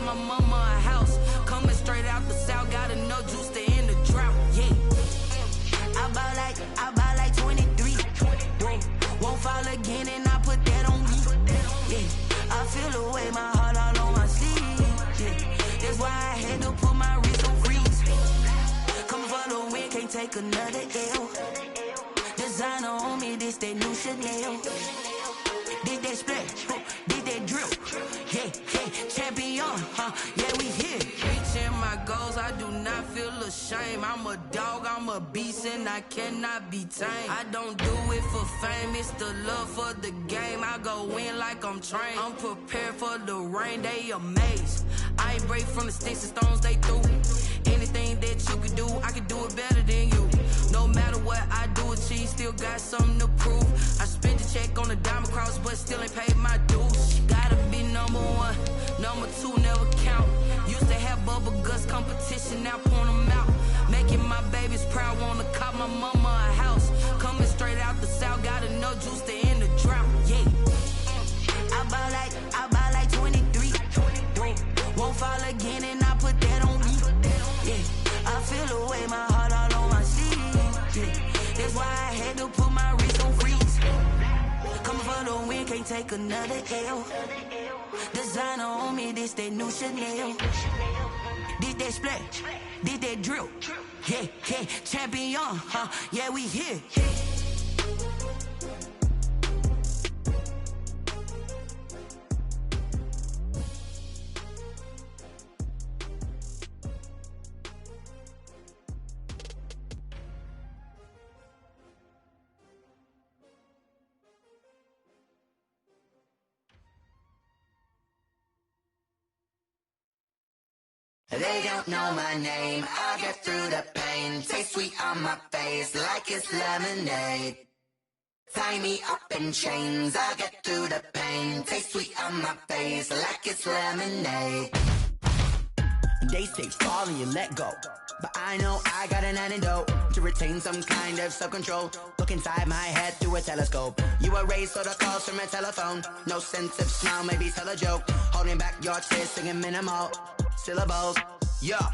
my mama a house. Coming straight out the south, got enough juice to end the drought. Yeah. I buy like 23. Won't fall again and I put that on me. Yeah. I feel the way, my heart all on my sleeve. Yeah. That's why I had to put my wrist on freeze. Coming for the win, can't take another L. Designer on me, this that new Chanel. Did that splash, did that drill. Yeah, yeah, champion, yeah, we here. Reaching my goals, I do not feel ashamed. I'm a dog, I'm a beast, and I cannot be tamed. I don't do it for fame, it's the love for the game. I go in like I'm trained. I'm prepared for the rain, they amazed. I ain't break from the sticks and stones they threw. Anything that you can do, I can do it better than you. No matter what I do, achieve, still got something to prove. I spent the check on the diamond cross, but still ain't paid my dues. Gotta be number one, number two never count. Used to have bubble guts competition, now point them out. Making my babies proud, wanna cop my mama a house. Coming straight out the south, got enough juice to end the drought. Yeah. I buy like 23. Won't fall again and I put that on me. Yeah. I feel the way, my heart all on my sleeve. Yeah. That's why I had to put my wrist on freeze. Coming for the win, can't take another L. Designer on me, this that new Chanel. Did that splash, did that drill. Yeah, yeah, champion, yeah, we here. They don't know my name, I get through the pain. Taste sweet on my face like it's lemonade. Tie me up in chains, I get through the pain. Taste sweet on my face like it's lemonade. They say fall and you let go, but I know I got an antidote to retain some kind of self-control. Look inside my head through a telescope. You erase all the calls from a telephone. No sense of smile, maybe tell a joke. Holding back your tears, singing minimal syllables. Yeah,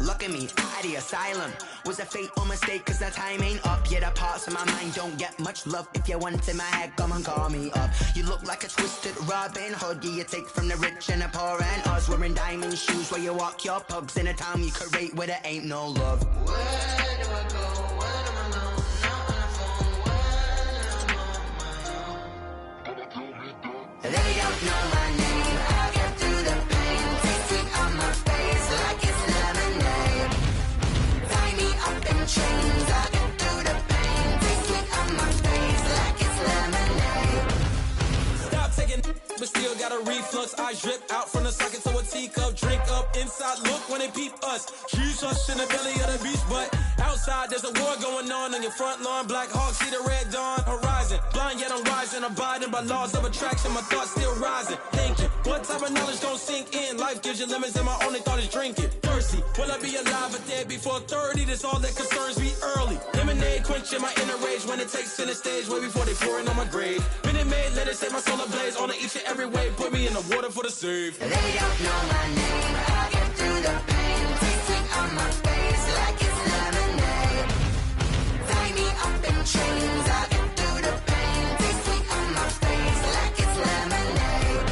look at me, out the asylum. Was a fate or mistake, cause the time ain't up. Yet the parts of my mind don't get much love. If you want in my head, come and call me up. You look like a twisted Robin Hood. Yeah, you take from the rich and the poor and us. Wearing diamond shoes where you walk your pugs in a town you create where there ain't no love. Where do I go? When am I alone? Not on the phone. When I'm on my own. They don't know my name. I get through the pain. Taste sweet on my face like it's lemonade. Tie me up in chains. I get through the pain. Taste sweet on my face like it's lemonade. Stop taking, but still got a reflux. I drip out from the socket to a teacup. Drink up inside, look when they peep us. Choose us in the belly of the beast, but outside there's a war going on your front lawn. Black Hawk, see the red dawn horizon. Blind yet I'm rising, abiding by laws of attraction. My thoughts still rising, thinking what type of knowledge don't sink in? Life gives you limits and my only thought is drinking. Thirsty, will I be alive or dead before 30? That's all that concerns me early. Lemonade quenching my inner rage when it takes center stage way before they pouring on my grave. Minute Maid, let it set my soul ablaze on each and every way. Put me in the water for the save. They don't know my name. I get through the pain. Taste sweet on my face like it's lemonade. Tie me up in chains. I get through the pain. Taste sweet on my face like it's lemonade.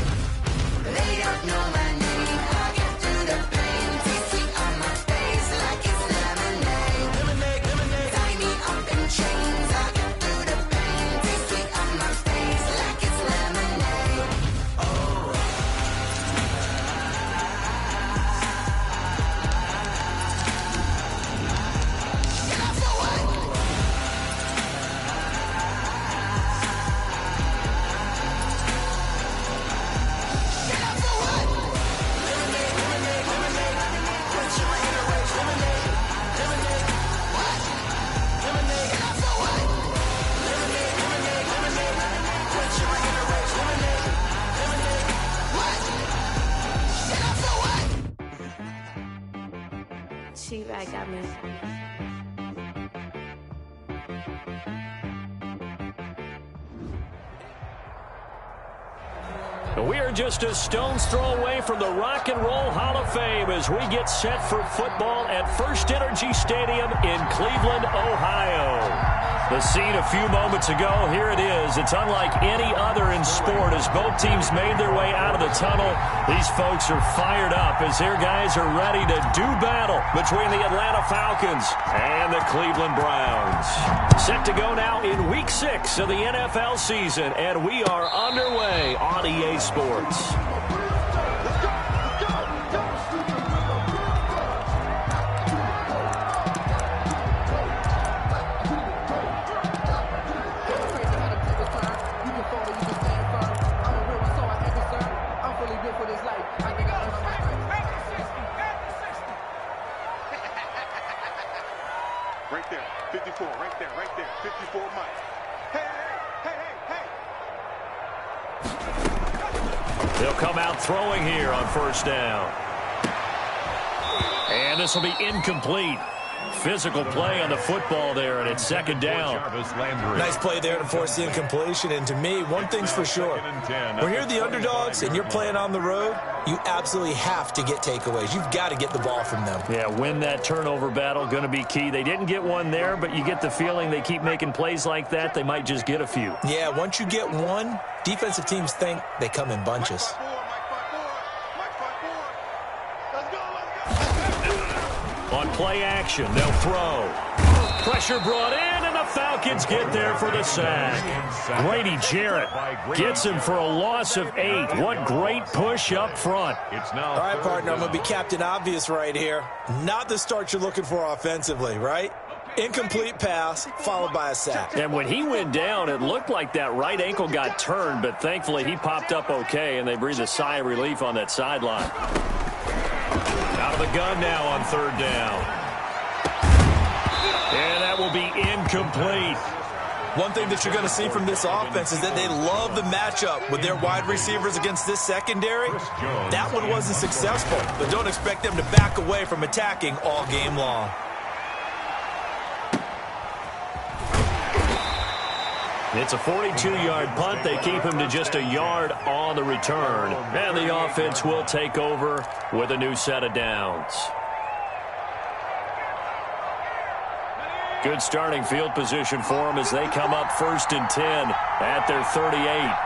They don't know my name. I get through the pain. Taste sweet on my face like it's lemonade. Lemonade, lemonade. Tie me up in chains. I get through the pain. Taste sweet on my face like it's lemonade. She right got me. We are just a stone's throw away from the Rock and Roll Hall of Fame as we get set for football at First Energy Stadium in Cleveland, Ohio. The scene a few moments ago, here it is. It's unlike any other in sport as both teams made their way out of the tunnel. These folks are fired up as their guys are ready to do battle between the Atlanta Falcons and the Cleveland Browns. Set to go now in Week 6 of the NFL season, and we are underway on EA Sports. Right there, 54, right there, 54 Mike. Hey, hey, hey, hey! They'll come out throwing here on first down. And this will be incomplete. Physical play on the football there, and it's second down. Nice play there to force the incompletion. And to me, one thing's for sure. When you're the underdogs and you're playing on the road, you absolutely have to get takeaways. You've got to get the ball from them. Yeah, win that turnover battle, going to be key. They didn't get one there, but you get the feeling they keep making plays like that, they might just get a few. Yeah, once you get one, defensive teams think they come in bunches. On play action, they'll throw. Pressure brought in, and the Falcons get there for the sack. Grady Jarrett gets him for a loss of 8. What great push up front. All right, partner, I'm going to be Captain Obvious right here. Not the start you're looking for offensively, right? Incomplete pass, followed by a sack. And when he went down, it looked like that right ankle got turned, but thankfully he popped up okay, and they breathed a sigh of relief on that sideline. Out of the gun now on third down. And that will be incomplete. One thing that you're going to see from this offense is that they love the matchup with their wide receivers against this secondary. That one wasn't successful, but don't expect them to back away from attacking all game long. It's a 42-yard punt. They keep him to just a yard on the return. And the offense will take over with a new set of downs. Good starting field position for them as they come up 1st and 10 at their 38.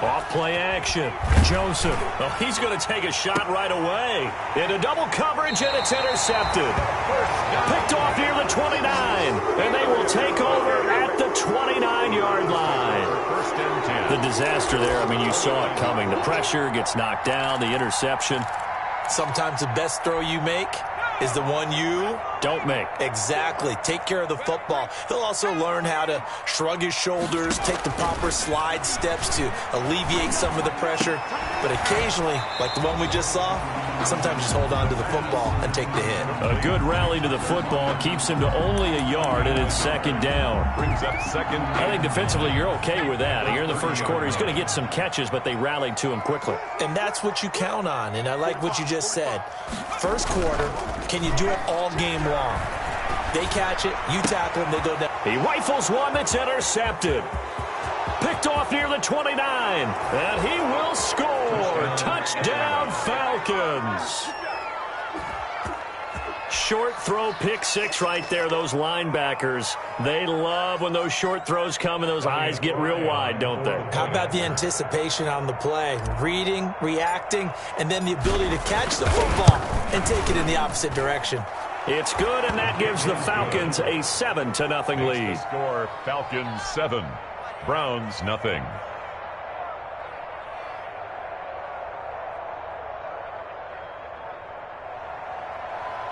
Off play action. Joseph. Oh, he's going to take a shot right away. Into double coverage, and it's intercepted. Picked off near the 29. And they will take over at the 29-yard line. The disaster there, I mean, you saw it coming. The pressure gets knocked down, the interception. Sometimes the best throw you make is the one you don't make. Exactly. Take care of the football. He'll also learn how to shrug his shoulders, take the proper slide steps to alleviate some of the pressure. But occasionally, like the one we just saw, sometimes just hold on to the football and take the hit. A good rally to the football keeps him to only a yard, and it's second down. Brings up second. I think defensively you're okay with that. Here in the first quarter, he's going to get some catches, but they rallied to him quickly. And that's what you count on, and I like what you just said. First quarter, can you do it all game long? They catch it, you tackle them, they go down. He rifles one that's intercepted. Picked off near the 29, and he will score. Touchdown, Falcons. Short throw, pick six right there. Those linebackers, they love when those short throws come and those eyes get real wide, don't they? How about the anticipation on the play? Reading, reacting, and then the ability to catch the football and take it in the opposite direction. It's good, and that gives the Falcons a 7-0 lead. Score, Falcons 7, Browns nothing.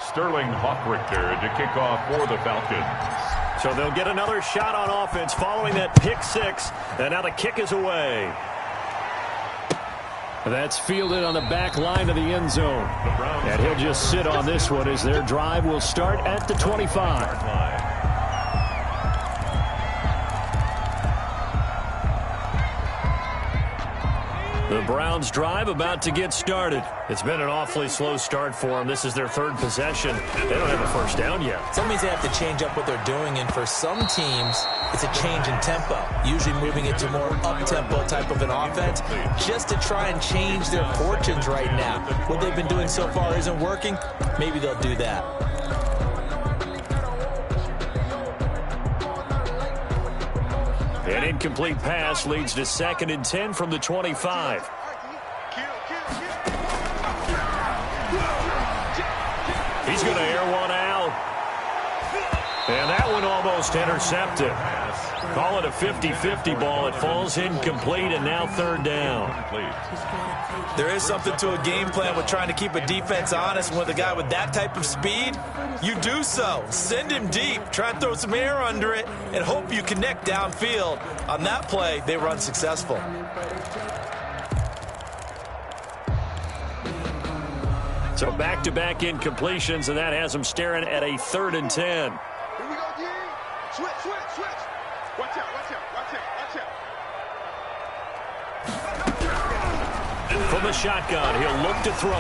Sterling Hockrichter to kick off for the Falcons. So they'll get another shot on offense following that pick six, and now the kick is away. That's fielded on the back line of the end zone. And he'll just sit on this one as their drive will start at the 25. The Browns drive about to get started. It's been an awfully slow start for them. This is their third possession. They don't have a first down yet. That means they have to change up what they're doing, and for some teams, it's a change in tempo, usually moving it to more up-tempo type of an offense, just to try and change their fortunes right now. What they've been doing so far isn't working. Maybe they'll do that. An incomplete pass leads to 2nd and 10 from the 25. He's going to air one out. And that one almost intercepted. Call it a 50-50 ball. It falls incomplete, and now 3rd down. There is something to a game plan with trying to keep a defense honest. And with a guy with that type of speed, you do so. Send him deep. Try and throw some air under it and hope you connect downfield. On that play, they run successful. So back-to-back incompletions, and that has them staring at a 3rd and 10. Here we go, D. Switch. Watch out. From the shotgun, he'll look to throw.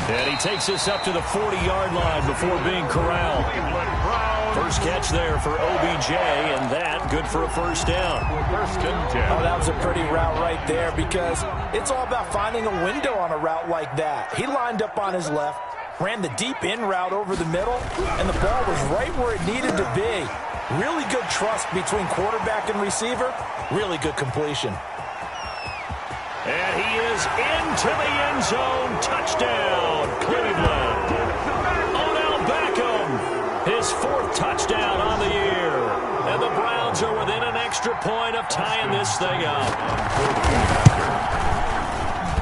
And he takes this up to the 40-yard line before being corralled. First catch there for OBJ, and that good for a first down. 1st and 10. Oh, that was a pretty route right there, because it's all about finding a window on a route like that. He lined up on his left, ran the deep in route over the middle, and the ball was right where it needed to be. Really good trust between quarterback and receiver. Really good completion. And he is into the end zone. Touchdown, Cleveland. Odell Beckham, his 4th touchdown on the year. And the Browns are within an extra point of tying this thing up.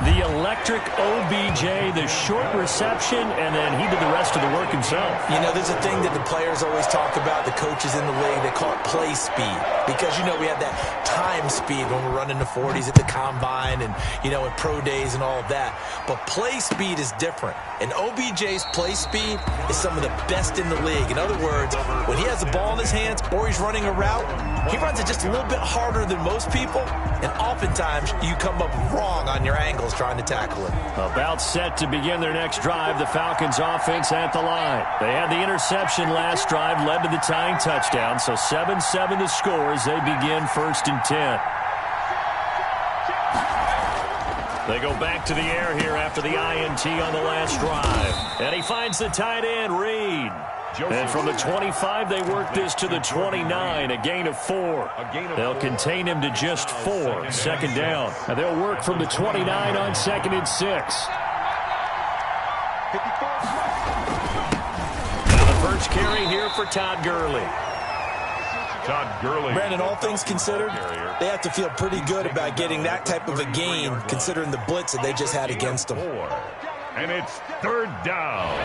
The electric OBJ, the short reception, and then he did the rest of the work himself. You know, there's a thing that the players always talk about, the coaches in the league, they call it play speed. Because, you know, we have that time speed when we're running the 40s at the combine and, you know, in pro days and all of that. But play speed is different. And OBJ's play speed is some of the best in the league. In other words, when he has the ball in his hands or he's running a route, he runs it just a little bit harder than most people. And oftentimes, you come up wrong on your angles trying to tackle it. About set to begin their next drive, the Falcons offense at the line. They had the interception last drive, led to the tying touchdown, so 7-7 the score as they begin 1st and 10. They go back to the air here after the INT on the last drive. And he finds the tight end, Reed. And from the 25, they work this to the 29, a gain of 4. They'll contain him to just 4, 2nd down. And they'll work from the 29 on 2nd and 6. Now the first carry here for Todd Gurley. Brandon, all things considered, they have to feel pretty good about getting that type of a gain, considering the blitz that they just had against them. And it's 3rd down.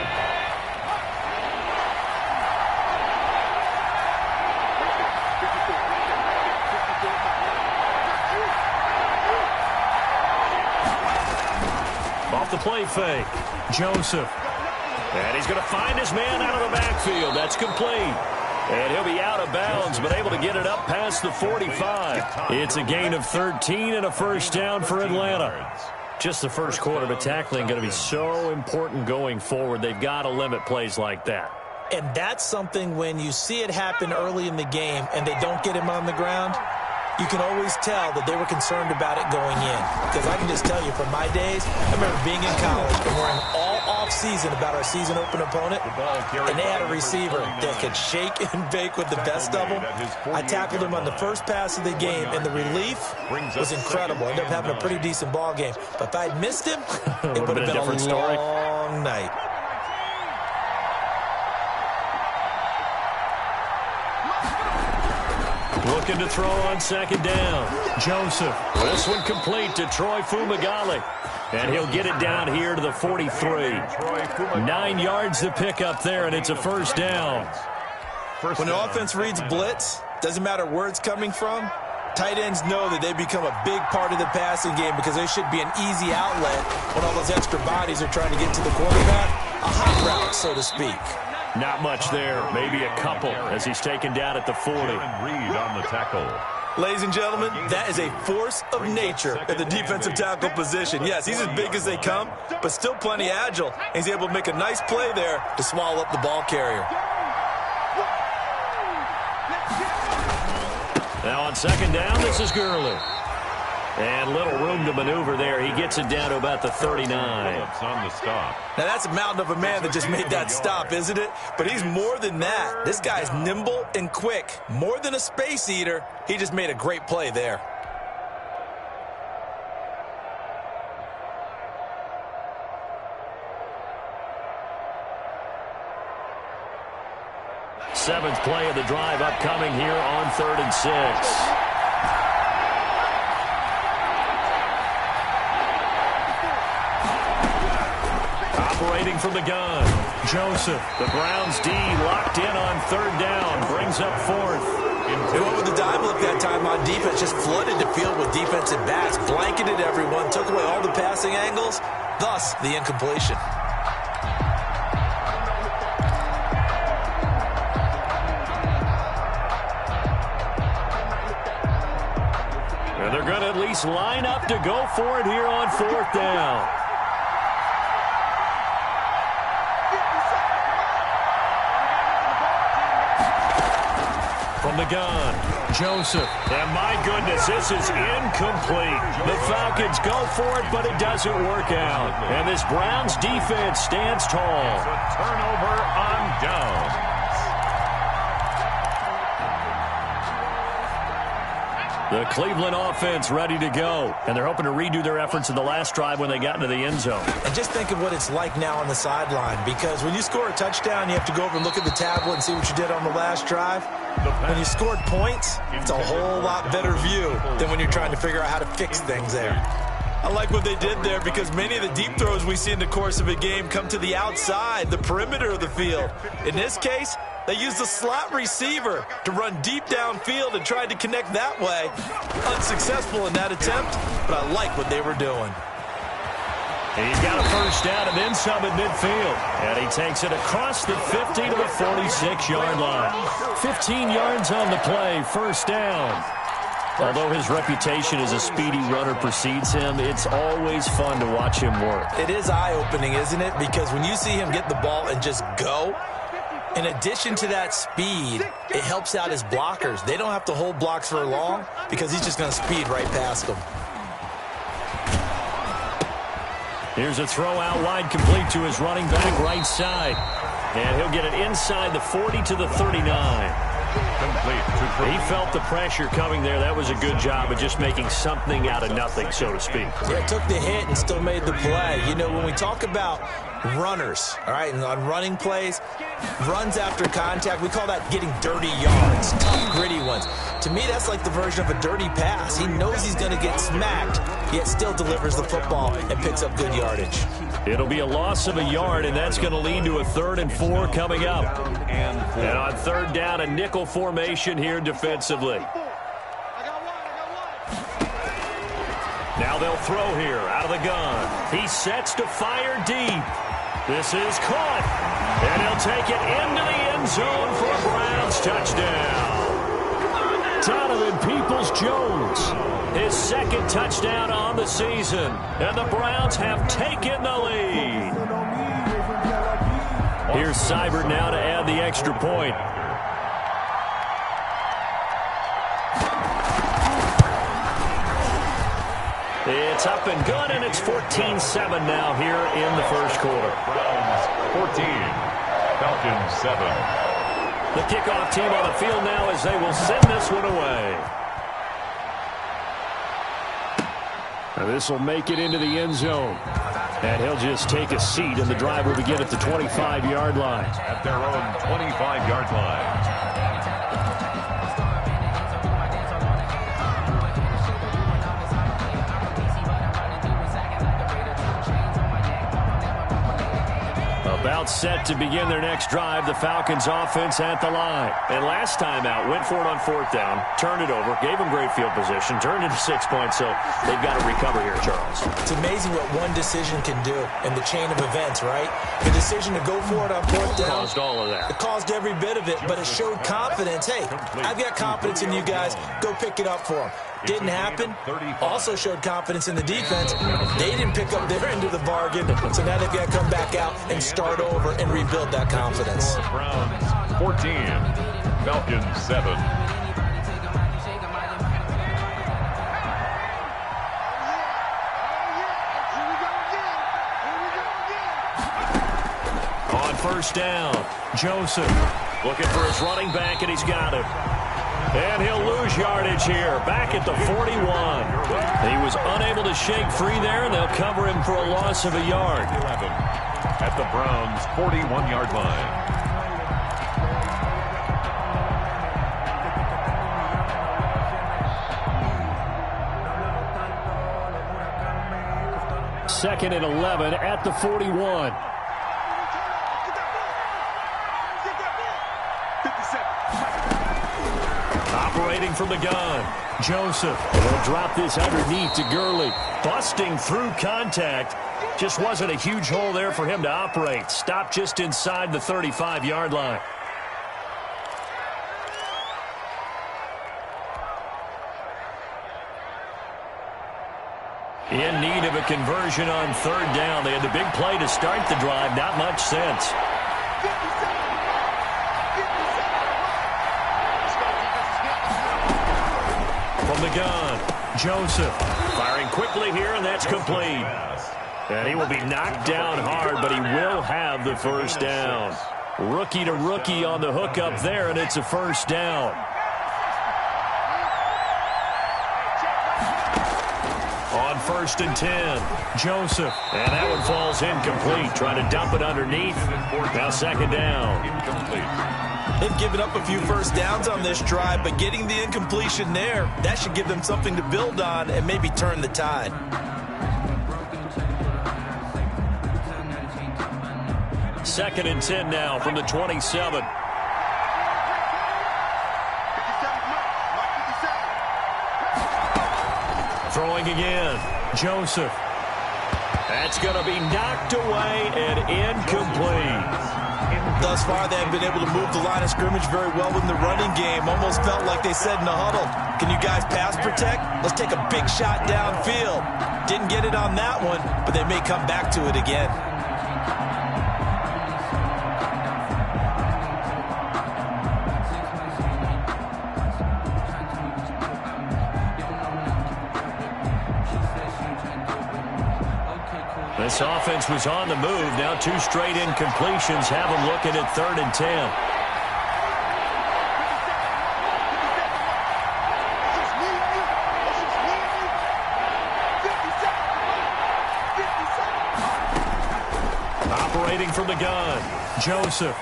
Off the play fake, Joseph. And he's going to find his man out of the backfield. That's complete. And he'll be out of bounds, but able to get it up past the 45. It's a gain of 13 and a first down for Atlanta. Just the first quarter, but tackling going to be so important going forward. They've got to limit plays like that. And that's something when you see it happen early in the game and they don't get him on the ground, you can always tell that they were concerned about it going in. Because I can just tell you from my days, I remember being in college and worrying all off-season about our season open opponent, and they had a receiver that could shake and bake with the best of them. I tackled him on the first pass of the game, and the relief was incredible. Ended up having a pretty decent ball game. But if I'd missed him, it would have been a long night. Looking to throw on 2nd down. Joseph. This one complete to Troy Fumagalli. And he'll get it down here to the 43. 9 yards to pick up there, and it's a first down. When the offense reads blitz, doesn't matter where it's coming from, tight ends know that they become a big part of the passing game because they should be an easy outlet when all those extra bodies are trying to get to the quarterback. A hot route, so to speak. Not much there, maybe a couple as he's taken down at the 40. Reed on the tackle. Ladies and gentlemen, that is a force of nature at the defensive tackle position. Yes, he's as big as they come, but still plenty agile. He's able to make a nice play there to swallow up the ball carrier. Now on second down, this is Gurley. And little room to maneuver there. He gets it down to about the 39. On the stop. Now that's a mountain of a man that just made that stop, isn't it? But he's more than that. This guy's nimble and quick. More than a space eater. He just made a great play there. Seventh play of the drive upcoming here on 3rd and 6. Operating from the gun, Joseph. The Browns D locked in on 3rd down. Brings up 4th. They went with the dive look that time on defense. Just flooded the field with defensive backs. Blanketed everyone. Took away all the passing angles. Thus, the incompletion. And they're going to at least line up to go for it here on 4th down. From the gun, Joseph. And my goodness, this is incomplete. The Falcons go for it, but it doesn't work out. And this Browns defense stands tall. It's a turnover on downs. The Cleveland offense ready to go. And they're hoping to redo their efforts in the last drive when they got into the end zone. And just think of what it's like now on the sideline. Because when you score a touchdown, you have to go over and look at the tablet and see what you did on the last drive. When you scored points, it's a whole lot better view than when you're trying to figure out how to fix things there. I like what they did there because many of the deep throws we see in the course of a game come to the outside, the perimeter of the field. In this case, they used the slot receiver to run deep downfield and tried to connect that way. Unsuccessful in that attempt, but I like what they were doing. He's got a first down and then some at midfield. And he takes it across the 50 to the 46-yard line. 15 yards on the play, first down. Although his reputation as a speedy runner precedes him, it's always fun to watch him work. It is eye-opening, isn't it? Because when you see him get the ball and just go, in addition to that speed, it helps out his blockers. They don't have to hold blocks for long because he's just going to speed right past them. Here's a throw out wide, complete to his running back right side. And he'll get it inside the 40 to the 39. He felt the pressure coming there. That was a good job of just making something out of nothing, so to speak. Yeah, took the hit and still made the play. You know, when we talk about runners, all right, and on running plays, runs after contact, we call that getting dirty yards, tough, gritty ones. To me, that's like the version of a dirty pass. He knows he's going to get smacked, yet still delivers the football and picks up good yardage. It'll be a loss of a yard, and that's going to lead to a 3rd and 4 coming up. And on 3rd down, a nickel formation here defensively. Now they'll throw here out of the gun. He sets to fire deep. This is caught. And he'll take it into the end zone for a Browns touchdown. Donovan Peoples-Jones, his 2nd touchdown on the season. And the Browns have taken the lead. Here's Seibert now to add the extra point. It's up and good, and it's 14-7 now here in the first quarter. Browns 14, Falcons 7. The kickoff team on the field now as they will send this one away. Now this will make it into the end zone. And he'll just take a seat, and the drive will begin at the 25-yard line. At their own 25-yard line. About Timeout set to begin their next drive. The Falcons offense at the line. And last time out, went for it on 4th down, turned it over, gave them great field position, turned into 6 points, so they've got to recover here, Charles. It's amazing what one decision can do in the chain of events, right? The decision to go for it on 4th down. Caused all of that. It caused every bit of it, but it showed confidence. Hey, I've got confidence in you guys. Go pick it up for them. Didn't happen. Also showed confidence in the defense. They didn't pick up their end of the bargain, so now they've got to come back out and start over and rebuild that confidence. Browns 14, Falcons 7. On 1st down, Joseph looking for his running back, and he's got it. And he'll lose yardage here, back at the 41. He was unable to shake free there, and they'll cover him for a loss of a yard. 11 at the Browns' 41-yard line. Second and 11 at the 41. Operating from the gun, Joseph. He'll drop this underneath to Gurley. Busting through contact. Just wasn't a huge hole there for him to operate. Stopped just inside the 35-yard line. In need of a conversion on 3rd down. They had the big play to start the drive. Not much sense. From the gun, Joseph firing quickly here, and that's complete. And he will be knocked down hard, but he will have the 1st down. Rookie to rookie on the hookup there, and it's a 1st down. On 1st and 10, Joseph. And that one falls incomplete. Trying to dump it underneath. Now 2nd down. Incomplete. They've given up a few 1st downs on this drive, but getting the incompletion there, that should give them something to build on and maybe turn the tide. Second and 10 now from the 27. Throwing again, Joseph. That's going to be knocked away and incomplete. Thus far, they have been able to move the line of scrimmage very well in the running game. Almost felt like they said in the huddle, can you guys pass protect? Let's take a big shot downfield. Didn't get it on that one, but they may come back to it again. This offense was on the move. Now 2 straight incompletions have them looking at 3rd and 10. Operating from the gun, Joseph.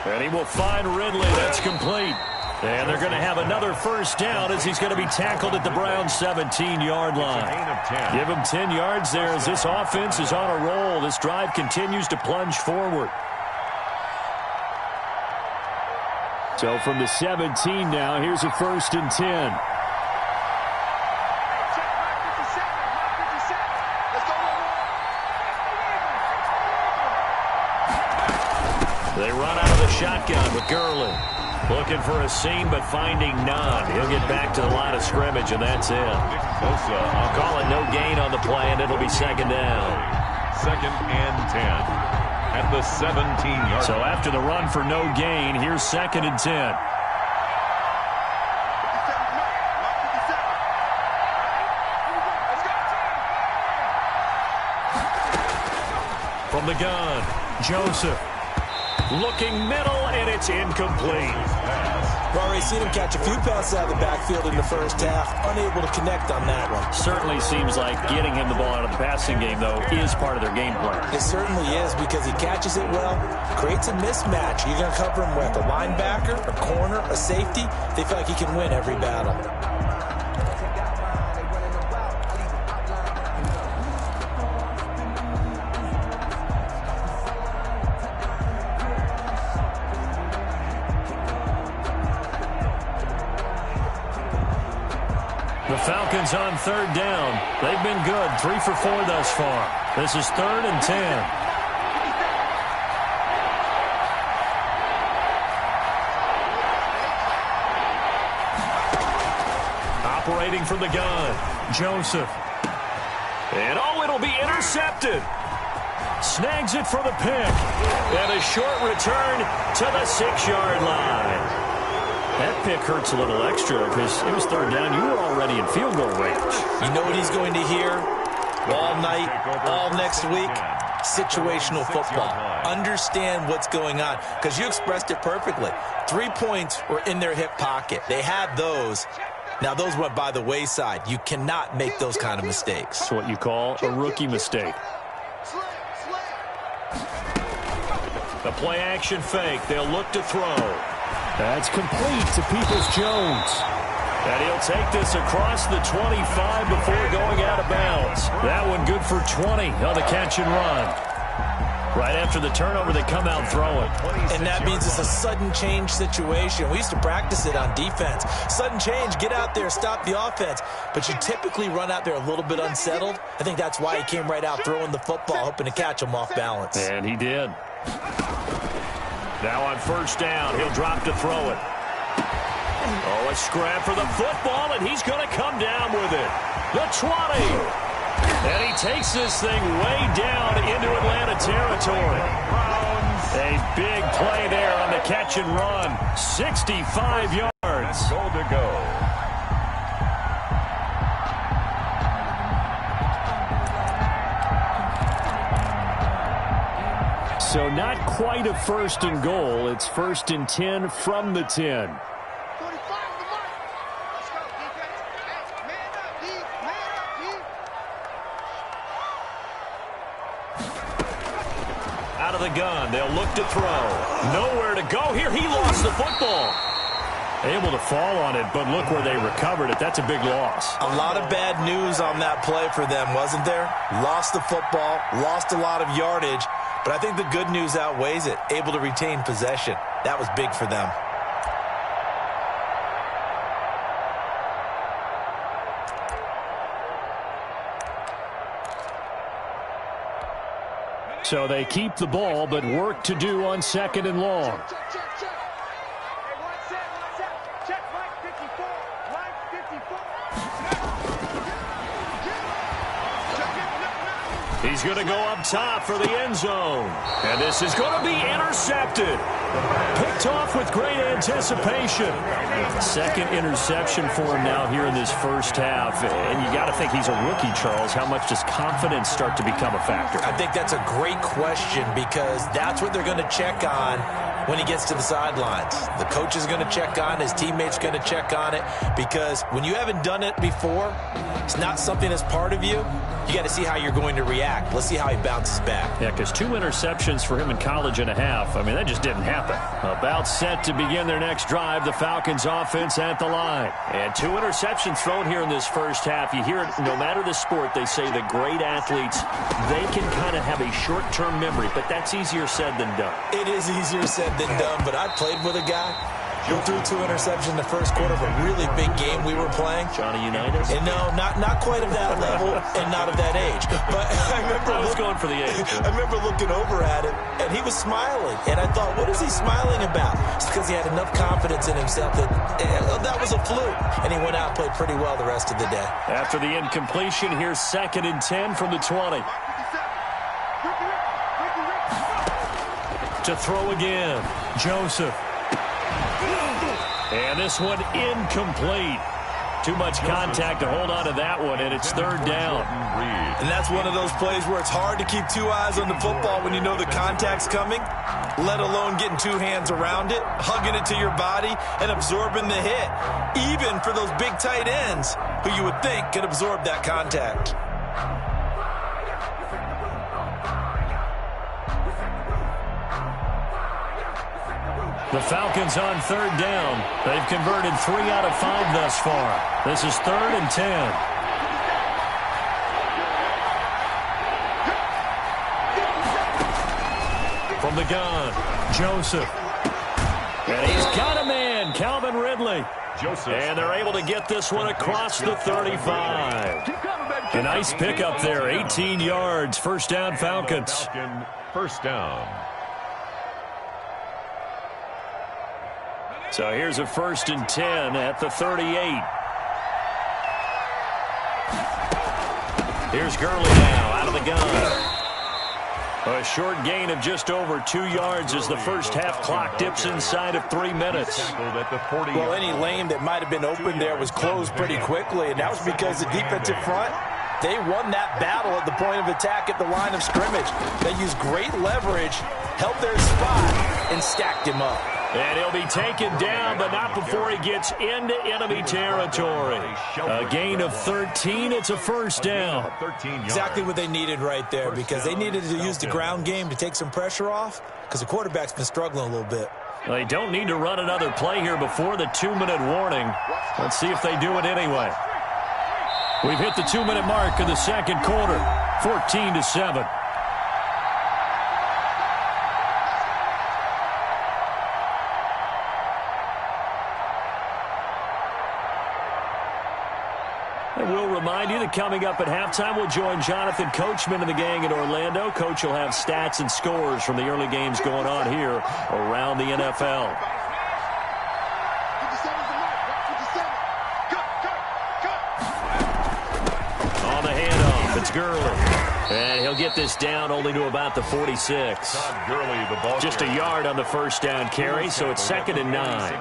And he will find Ridley. That's complete. And they're going to have another 1st down as he's going to be tackled at the Browns' 17-yard line. Give him 10 yards there as this offense is on a roll. This drive continues to plunge forward. So from the 17 now, here's a 1st and 10. They run out of the shotgun with Gurley. Looking for a seam, but finding none. He'll get back to the line of scrimmage, and that's it. I'll call it no gain on the play, and it'll be 2nd down. 2nd and 10 at the 17-yard. So after the run for no gain, here's 2nd and 10. From the gun, Joseph. Looking middle, and it's incomplete. We've already seen him catch a few passes out of the backfield in the 1st half. Unable to connect on that one. Certainly seems like getting him the ball out of the passing game, though, is part of their game plan. It certainly is because he catches it well, creates a mismatch. You're going to cover him with a linebacker, a corner, a safety. They feel like he can win every battle. The Falcons on third down. They've been good, 3 for 4 thus far. This is 3rd and 10. Operating from the gun, Joseph. And it'll be intercepted. Snags it for the pick. And a short return to the 6-yard line. That pick hurts a little extra because it was 3rd down. You were already in field goal range. You know what he's going to hear all night, all next week? Situational football. Understand what's going on because you expressed it perfectly. 3 points were in their hip pocket. They had those. Now, those went by the wayside. You cannot make those kind of mistakes. That's what you call a rookie mistake. The play-action fake. They'll look to throw. That's complete to Peoples-Jones. And he'll take this across the 25 before going out of bounds. That one good for 20 on the catch and run. Right after the turnover, they come out throwing. And that means it's a sudden change situation. We used to practice it on defense. Sudden change, get out there, stop the offense. But you typically run out there a little bit unsettled. I think that's why he came right out throwing the football, hoping to catch him off balance. And he did. Now on first down, he'll drop to throw it. Oh, a scrap for the football, and he's going to come down with it. The 20. And he takes this thing way down into Atlanta territory. A big play there on the catch and run. 65 yards. Goal to go. So not quite a 1st and goal. It's 1st and 10 from the 10. Out of the gun. They'll look to throw. Nowhere to go here. He lost the football. Able to fall on it, but look where they recovered it. That's a big loss. A lot of bad news on that play for them, wasn't there? Lost the football, lost a lot of yardage. But I think the good news outweighs it. Able to retain possession. That was big for them. So they keep the ball, but work to do on 2nd and long. He's going to go up top for the end zone. And this is going to be intercepted. Picked off with great anticipation. 2nd interception for him now here in this first half. And you got to think he's a rookie, Charles. How much does confidence start to become a factor? I think that's a great question because that's what they're going to check on when he gets to the sidelines. The coach is going to check on, his teammates going to check on it, because when you haven't done it before, it's not something that's part of you. You got to see how you're going to react. Let's see how he bounces back. Yeah, because 2 interceptions for him in college and a half. I mean, that just didn't happen. About set to begin their next drive. The Falcons offense at the line. And 2 interceptions thrown here in this first half. You hear it, no matter the sport, they say the great athletes, they can kind of have a short-term memory, but that's easier said than done. It is easier said than done, but I played with a guy who threw 2 interceptions in the first quarter of a really big game we were playing. Johnny Unitas? And no, not quite of that level and not of that age. But I was going for the age. I remember looking over at him, and he was smiling. And I thought, what is he smiling about? It's because he had enough confidence in himself that that was a fluke. And he went out and played pretty well the rest of the day. After the incompletion, here's 2nd and 10 from the 20. To throw again, Joseph. And this one incomplete. Too much contact to hold on to that one, and it's 3rd down. And that's one of those plays where it's hard to keep 2 eyes on the football when you know the contact's coming, let alone getting 2 hands around it, hugging it to your body, and absorbing the hit, even for those big tight ends who you would think could absorb that contact. The Falcons on 3rd down. They've converted 3 out of 5 thus far. This is 3rd and 10. From the gun, Joseph. And he's got a man, Calvin Ridley. And they're able to get this one across the 35. A nice pickup there, 18 yards. First down, Falcons. First down. So here's a 1st and 10 at the 38. Here's Gurley now out of the gun. A short gain of just over 2 yards as the first half clock dips inside of 3 minutes. Well, any lane that might have been open there was closed pretty quickly, and that was because the defensive front, they won that battle at the point of attack at the line of scrimmage. They used great leverage, held their spot, and stacked him up. And he'll be taken down, but not before he gets into enemy territory. A gain of 13. It's a first down. Exactly what they needed right there, because they needed to use the ground game to take some pressure off, because the quarterback's been struggling a little bit. They don't need to run another play here before the 2-minute warning. Let's see if they do it anyway. We've hit the 2-minute mark of the second quarter, 14-7. And we'll remind you that coming up at halftime, we'll join Jonathan Coachman and the gang in Orlando. Coach will have stats and scores from the early games going on here around the NFL. On the handoff, it's Gurley. And he'll get this down only to about the 46. Just a yard on the first down carry, so it's 2nd and 9.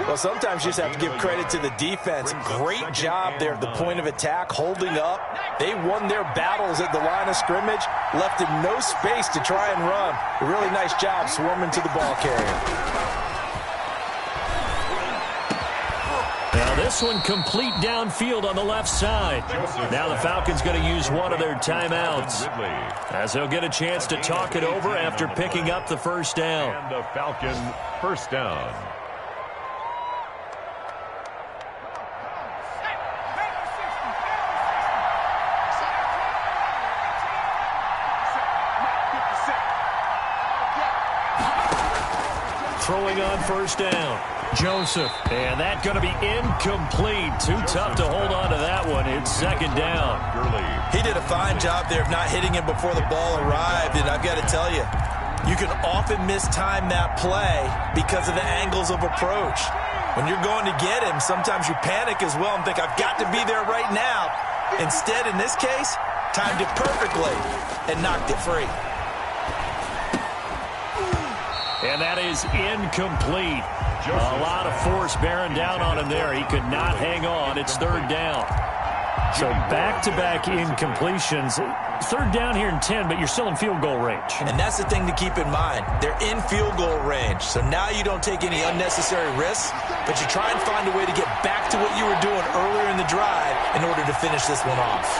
Well, sometimes you just have to give credit to the defense. Great job there at the point of attack, holding up. They won their battles at the line of scrimmage, left him no space to try and run. A really nice job swarming to the ball carrier. Now this one complete downfield on the left side. Now the Falcons going to use one of their timeouts, as they'll get a chance to talk it over after picking up the first down. And the Falcon first down. Throwing on first down, Joseph. And that's going to be incomplete. Too tough to hold on to that one. It's 2nd down. He did a fine job there of not hitting him before the ball arrived, and I've got to tell you, you can often mistime that play because of the angles of approach. When you're going to get him, sometimes you panic as well and think, I've got to be there right now. Instead, in this case, timed it perfectly and knocked it free. And that is incomplete. A lot of force bearing down on him there. He could not hang on. It's 3rd down. So back-to-back incompletions. 3rd down here in 10, but you're still in field goal range. And that's the thing to keep in mind. They're in field goal range. So now you don't take any unnecessary risks, but you try and find a way to get back to what you were doing earlier in the drive in order to finish this one off.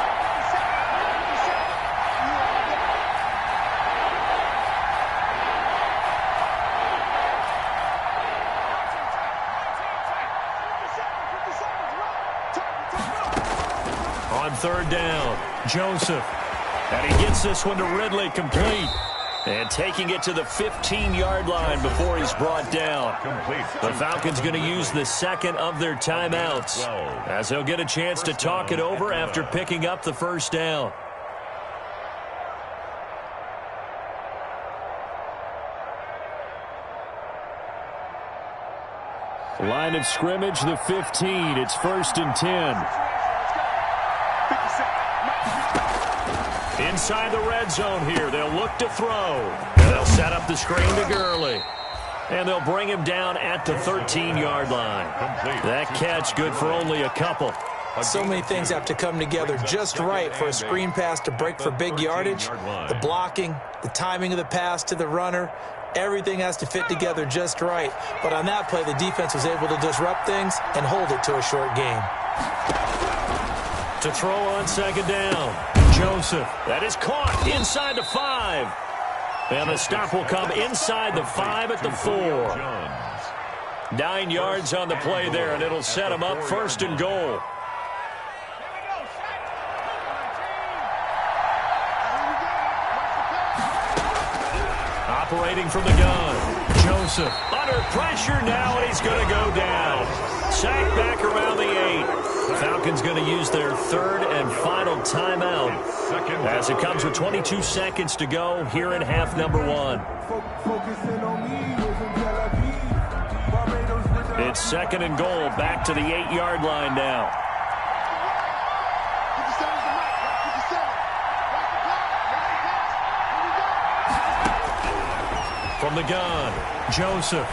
On 3rd down, Joseph. And he gets this one to Ridley, complete. And taking it to the 15-yard line before he's brought down. The Falcons going to use the 2nd of their timeouts, as they'll get a chance to talk it over after picking up the first down. Line of scrimmage, the 15. It's 1st and 10. Inside the red zone here, they'll look to throw. And they'll set up the screen to Gurley. And they'll bring him down at the 13-yard line. That catch good for only a couple. So many things have to come together just right for a screen pass to break for big yardage. The blocking, the timing of the pass to the runner, everything has to fit together just right. But on that play, the defense was able to disrupt things and hold it to a short game. To throw on 2nd down, Joseph. That is caught inside the 5. And the stop will come inside the 5 at the 4. 9 yards on the play there, and it'll set him up 1st and goal. Operating from the gun, Joseph. Under pressure now, and he's going to go down. Sack back around the 8. The Falcons going to use their third and final timeout as it comes with 22 seconds to go here in half number 1. It's second and goal, back to the 8-yard line now. From the gun, Joseph.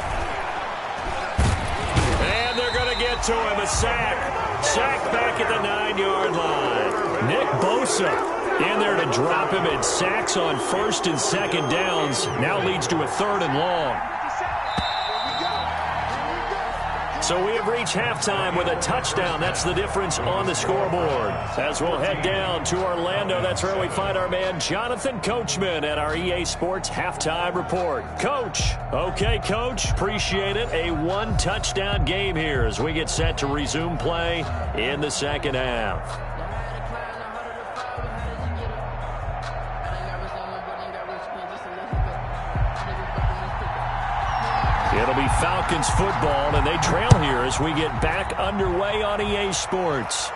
And they're going to get to him, a sack. Sack back at the 9-yard line. Nick Bosa in there to drop him, and sacks on first and second downs. Now leads to a third and long. So we have reached halftime with a touchdown. That's the difference on the scoreboard. As we'll head down to Orlando, that's where we find our man Jonathan Coachman at our EA Sports Halftime Report. Coach. Okay, Coach. Appreciate it. A one-touchdown game here as we get set to resume play in the second half. It'll be Falcons football, and they trail here as we get back underway on EA Sports.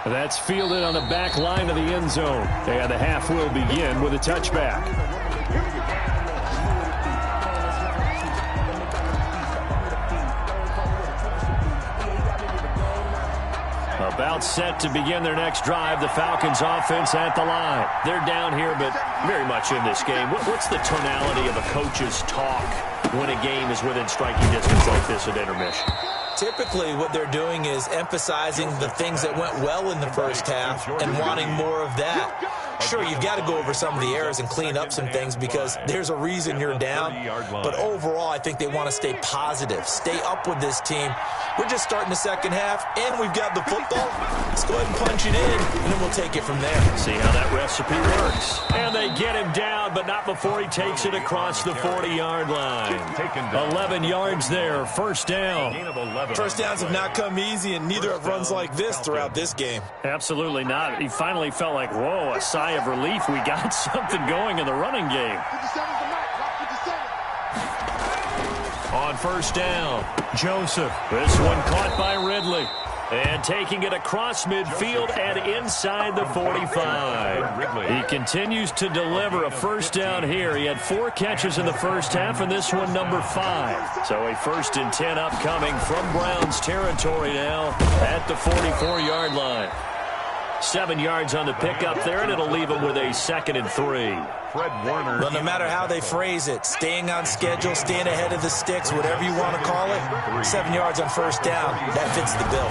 That's fielded on the back line of the end zone. And the half will begin with a touchback. About set to begin their next drive, the Falcons offense at the line. They're down here, but very much in this game. What's the tonality of a coach's talk when a game is within striking distance like this at intermission? Typically, what they're doing is emphasizing the things that went well in the first half and wanting more of that. Sure, you've got to go over some of the errors and clean up some things because there's a reason you're down. But overall, I think they want to stay positive, stay up with this team. We're just starting the second half, and we've got the football. Let's go ahead and punch it in, and then we'll take it from there. See how that recipe works. And they get him down, but not before he takes it across the 40-yard line. 11 yards there, first down. First downs have not come easy, and neither have runs like this throughout this game. Absolutely not. He finally felt like, whoa, a sigh of relief. We got something going in the running game. On first down, Joseph. This one caught by Ridley. And taking it across midfield and inside the 45. He continues to deliver a first down here. He had 4 catches in the first half, and this one number 5. So a first and 10 upcoming from Browns territory now at the 44-yard line. 7 yards on the pickup there, and it'll leave him with a second and 3. Fred Warner. Well, no matter how they phrase it, staying on schedule, staying ahead of the sticks, whatever you want to call it, 7 yards on first down, that fits the bill.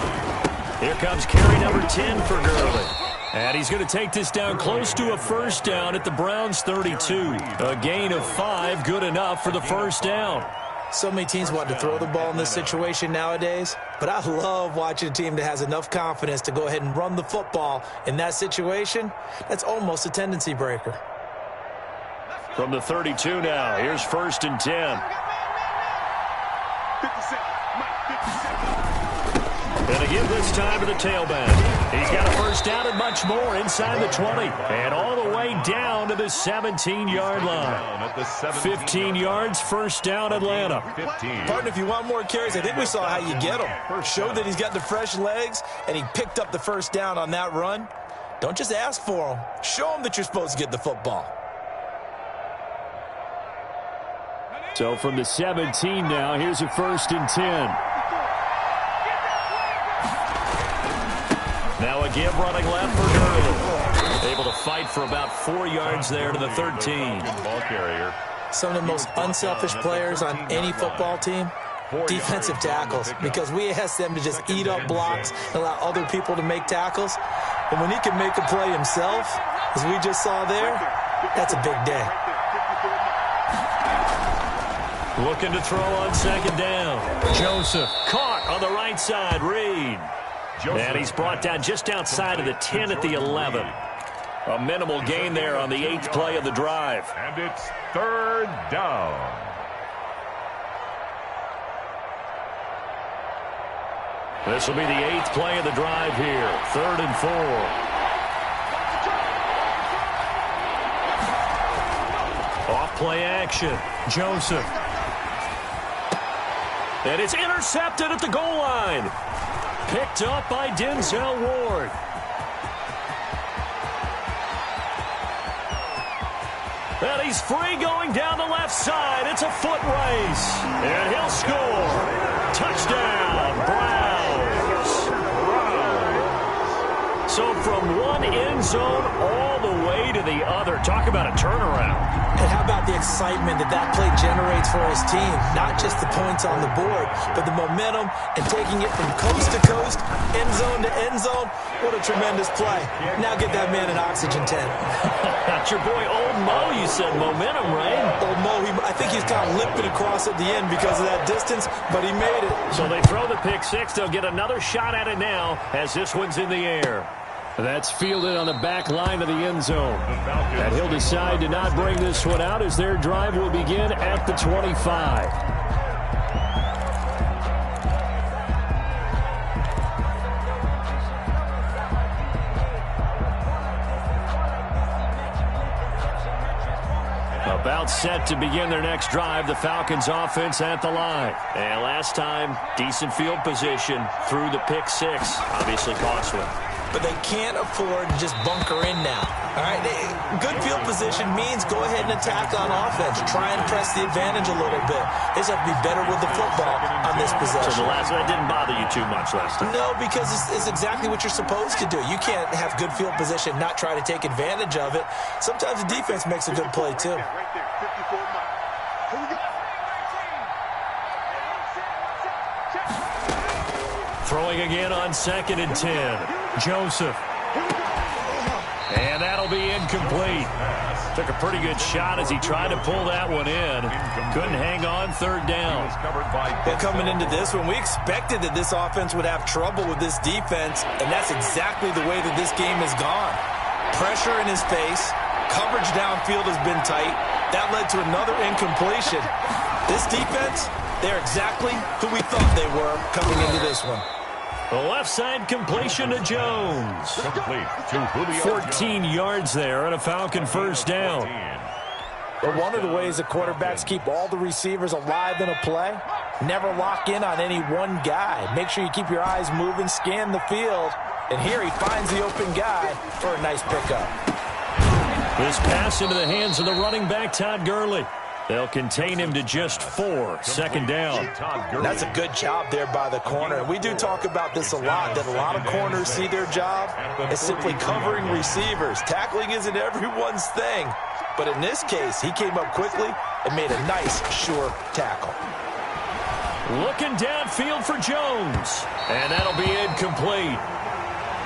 Here comes carry number 10 for Gurley. And he's going to take this down close to a first down at the Browns 32. A gain of 5, good enough for the first down. So many teams want to throw the ball in this situation nowadays, but I love watching a team that has enough confidence to go ahead and run the football in that situation. That's almost a tendency breaker. From the 32 now, here's first and 10. Going to give this time to the tailback. He's got a first down and much more inside the 20. And all the way down to the 17-yard line. 15 yards, first down Atlanta. Partner, if you want more carries, I think we saw how you get them. Showed that he's got the fresh legs, and he picked up the first down on that run. Don't just ask for him. Show him that you're supposed to get the football. So from the 17 now, here's a first and 10. Now a give running left for Gurley. Able to fight for about 4 yards there to the 13. Ball carrier. Some of the most unselfish players on any football team, defensive tackles, because we ask them to just eat up blocks and allow other people to make tackles. And when he can make a play himself, as we just saw there, that's a big day. Looking to throw on second down. Joseph caught on the right side. Reed. And he's brought down just outside of the 10 at the 11. A minimal gain there on the 8th play of the drive. And it's third down. This will be the 8th play of the drive here. 3rd and 4. Off play action. Joseph. And it's intercepted at the goal line. Picked up by Denzel Ward. And he's free going down the left side. It's a foot race. And he'll score. Touchdown, Browns. So from one end zone all the way to the other. Talk about a turnaround. And how about the excitement that play generates for his team? Not just the points on the board, but the momentum and taking it from coast to coast, end zone to end zone. What a tremendous play. Now get that man an oxygen tent. That's your boy Old Mo, you said. Momentum, right? Old Mo, I think he's kind of limping across at the end because of that distance, but he made it. So they throw the pick six. They'll get another shot at it now as this one's in the air. That's fielded on the back line of the end zone. And he'll decide to not bring this one out as their drive will begin at the 25. About set to begin their next drive, the Falcons offense at the line. And last time, decent field position through the pick six. Obviously costly. But they can't afford to just bunker in now. All right, good field position means go ahead and attack on offense. Try and press the advantage a little bit. They just have to be better with the football on this possession. So the last one didn't bother you too much last time? No, because it's exactly what you're supposed to do. You can't have good field position, not try to take advantage of it. Sometimes the defense makes a good play, too. Right there, 54 miles. Here we go. Throwing again on 2nd and 10. Joseph. And that'll be incomplete. Took a pretty good shot as he tried to pull that one in. Couldn't hang on, 3rd down. Well, coming into this one, we expected that this offense would have trouble with this defense, and that's exactly the way that this game has gone. Pressure in his face. Coverage downfield has been tight. That led to another incompletion. This defense, they're exactly who we thought they were coming into this one. The left side completion to Jones. 14 yards there and a Falcon first down. But one of the ways that quarterbacks keep all the receivers alive in a play, never lock in on any one guy. Make sure you keep your eyes moving, scan the field. And here he finds the open guy for a nice pickup. This pass into the hands of the running back, Todd Gurley. They'll contain him to just 4, 2nd down. That's a good job there by the corner. And we do talk about this a lot, that a lot of corners see their job as simply covering receivers. Tackling isn't everyone's thing. But in this case, he came up quickly and made a nice, sure tackle. Looking downfield for Jones. And that'll be incomplete.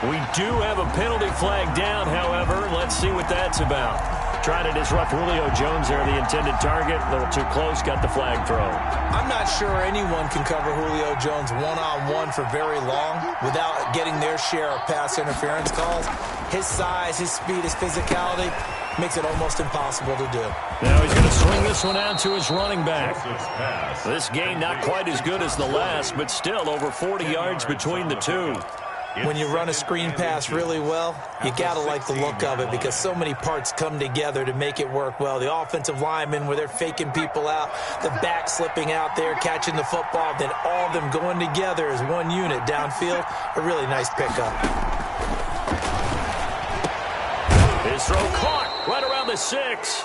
We do have a penalty flag down, however. Let's see what that's about. Trying to disrupt Julio Jones there, the intended target. A little too close, got the flag thrown. I'm not sure anyone can cover Julio Jones one-on-one for very long without getting their share of pass interference calls. His size, his speed, his physicality makes it almost impossible to do. Now he's going to swing this one out to his running back. This game not quite as good as the last, but still over 40 yards between the two. When you run a screen pass really well, you got to like the look of it because so many parts come together to make it work well. The offensive linemen where they're faking people out, the back slipping out there, catching the football, then all of them going together as one unit downfield. A really nice pickup. His throw caught right around the 6.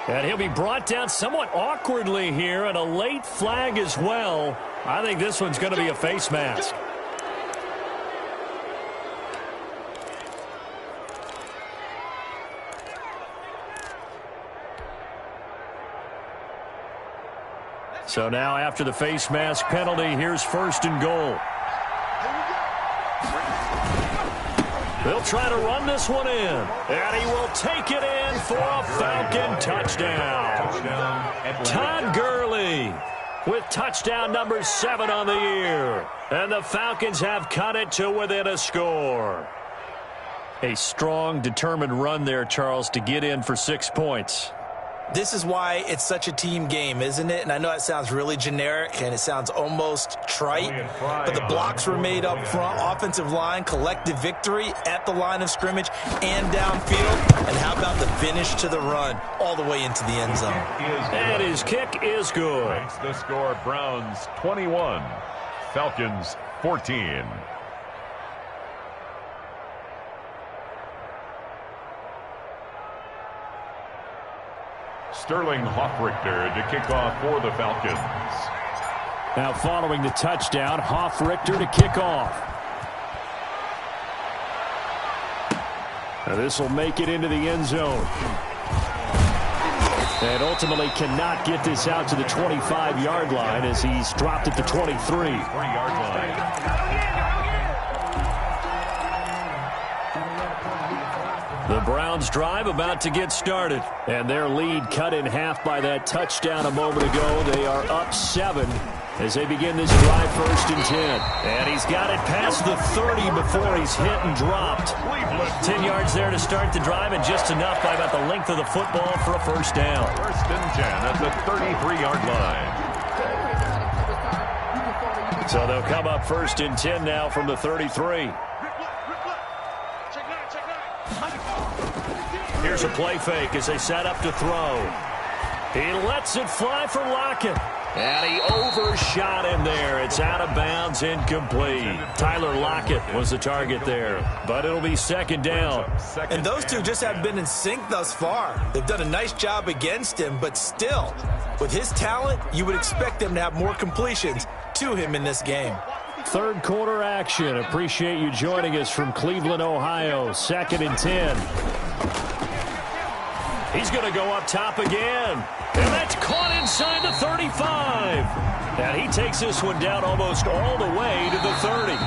And he'll be brought down somewhat awkwardly here, and a late flag as well. I think this one's going to be a face mask. So now after the face mask penalty, here's 1st and goal. They'll try to run this one in. And he will take it in for a Falcon touchdown. Todd Gurley with touchdown number 7 on the year. And the Falcons have cut it to within a score. A strong, determined run there, Charles, to get in for 6 points. This is why it's such a team game, isn't it? And I know it sounds really generic and it sounds almost trite, but the blocks were made up front, offensive line, collective victory at the line of scrimmage and downfield. And how about the finish to the run all the way into the end zone? And his kick is good. Makes the score Browns 21, Falcons 14. Sterling Hoffrichter to kick off for the Falcons. Now following the touchdown, Hoffrichter to kick off. Now this will make it into the end zone. And ultimately cannot get this out to the 25-yard line as he's dropped at the 23. 3-yard line. The Browns drive about to get started. And their lead cut in half by that touchdown a moment ago. They are up 7 as they begin this drive, 1st and 10. And he's got it past the 30 before he's hit and dropped. 10 yards there to start the drive, and just enough by about the length of the football for a 1st down. 1st and 10 at the 33-yard line. So they'll come up 1st and 10 now from the 33. Here's a play fake as they set up to throw. He lets it fly for Lockett. And he overshot him there. It's out of bounds, incomplete. Tyler Lockett was the target there. But it'll be 2nd down. And those two just haven't been in sync thus far. They've done a nice job against him, but still, with his talent, you would expect them to have more completions to him in this game. 3rd quarter action. Appreciate you joining us from Cleveland, Ohio. 2nd and 10. He's going to go up top again. And that's caught inside the 35. And he takes this one down almost all the way to the 30.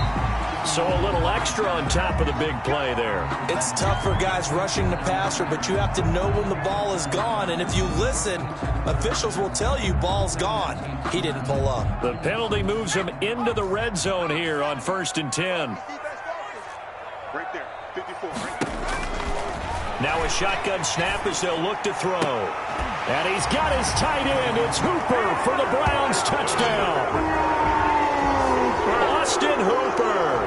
So a little extra on top of the big play there. It's tough for guys rushing the passer, but you have to know when the ball is gone. And if you listen, officials will tell you ball's gone. He didn't pull up. The penalty moves him into the red zone here on 1st and 10. Right there, 54. Right. Now a shotgun snap as they'll look to throw. And he's got his tight end. It's Hooper for the Browns touchdown. Austin Hooper,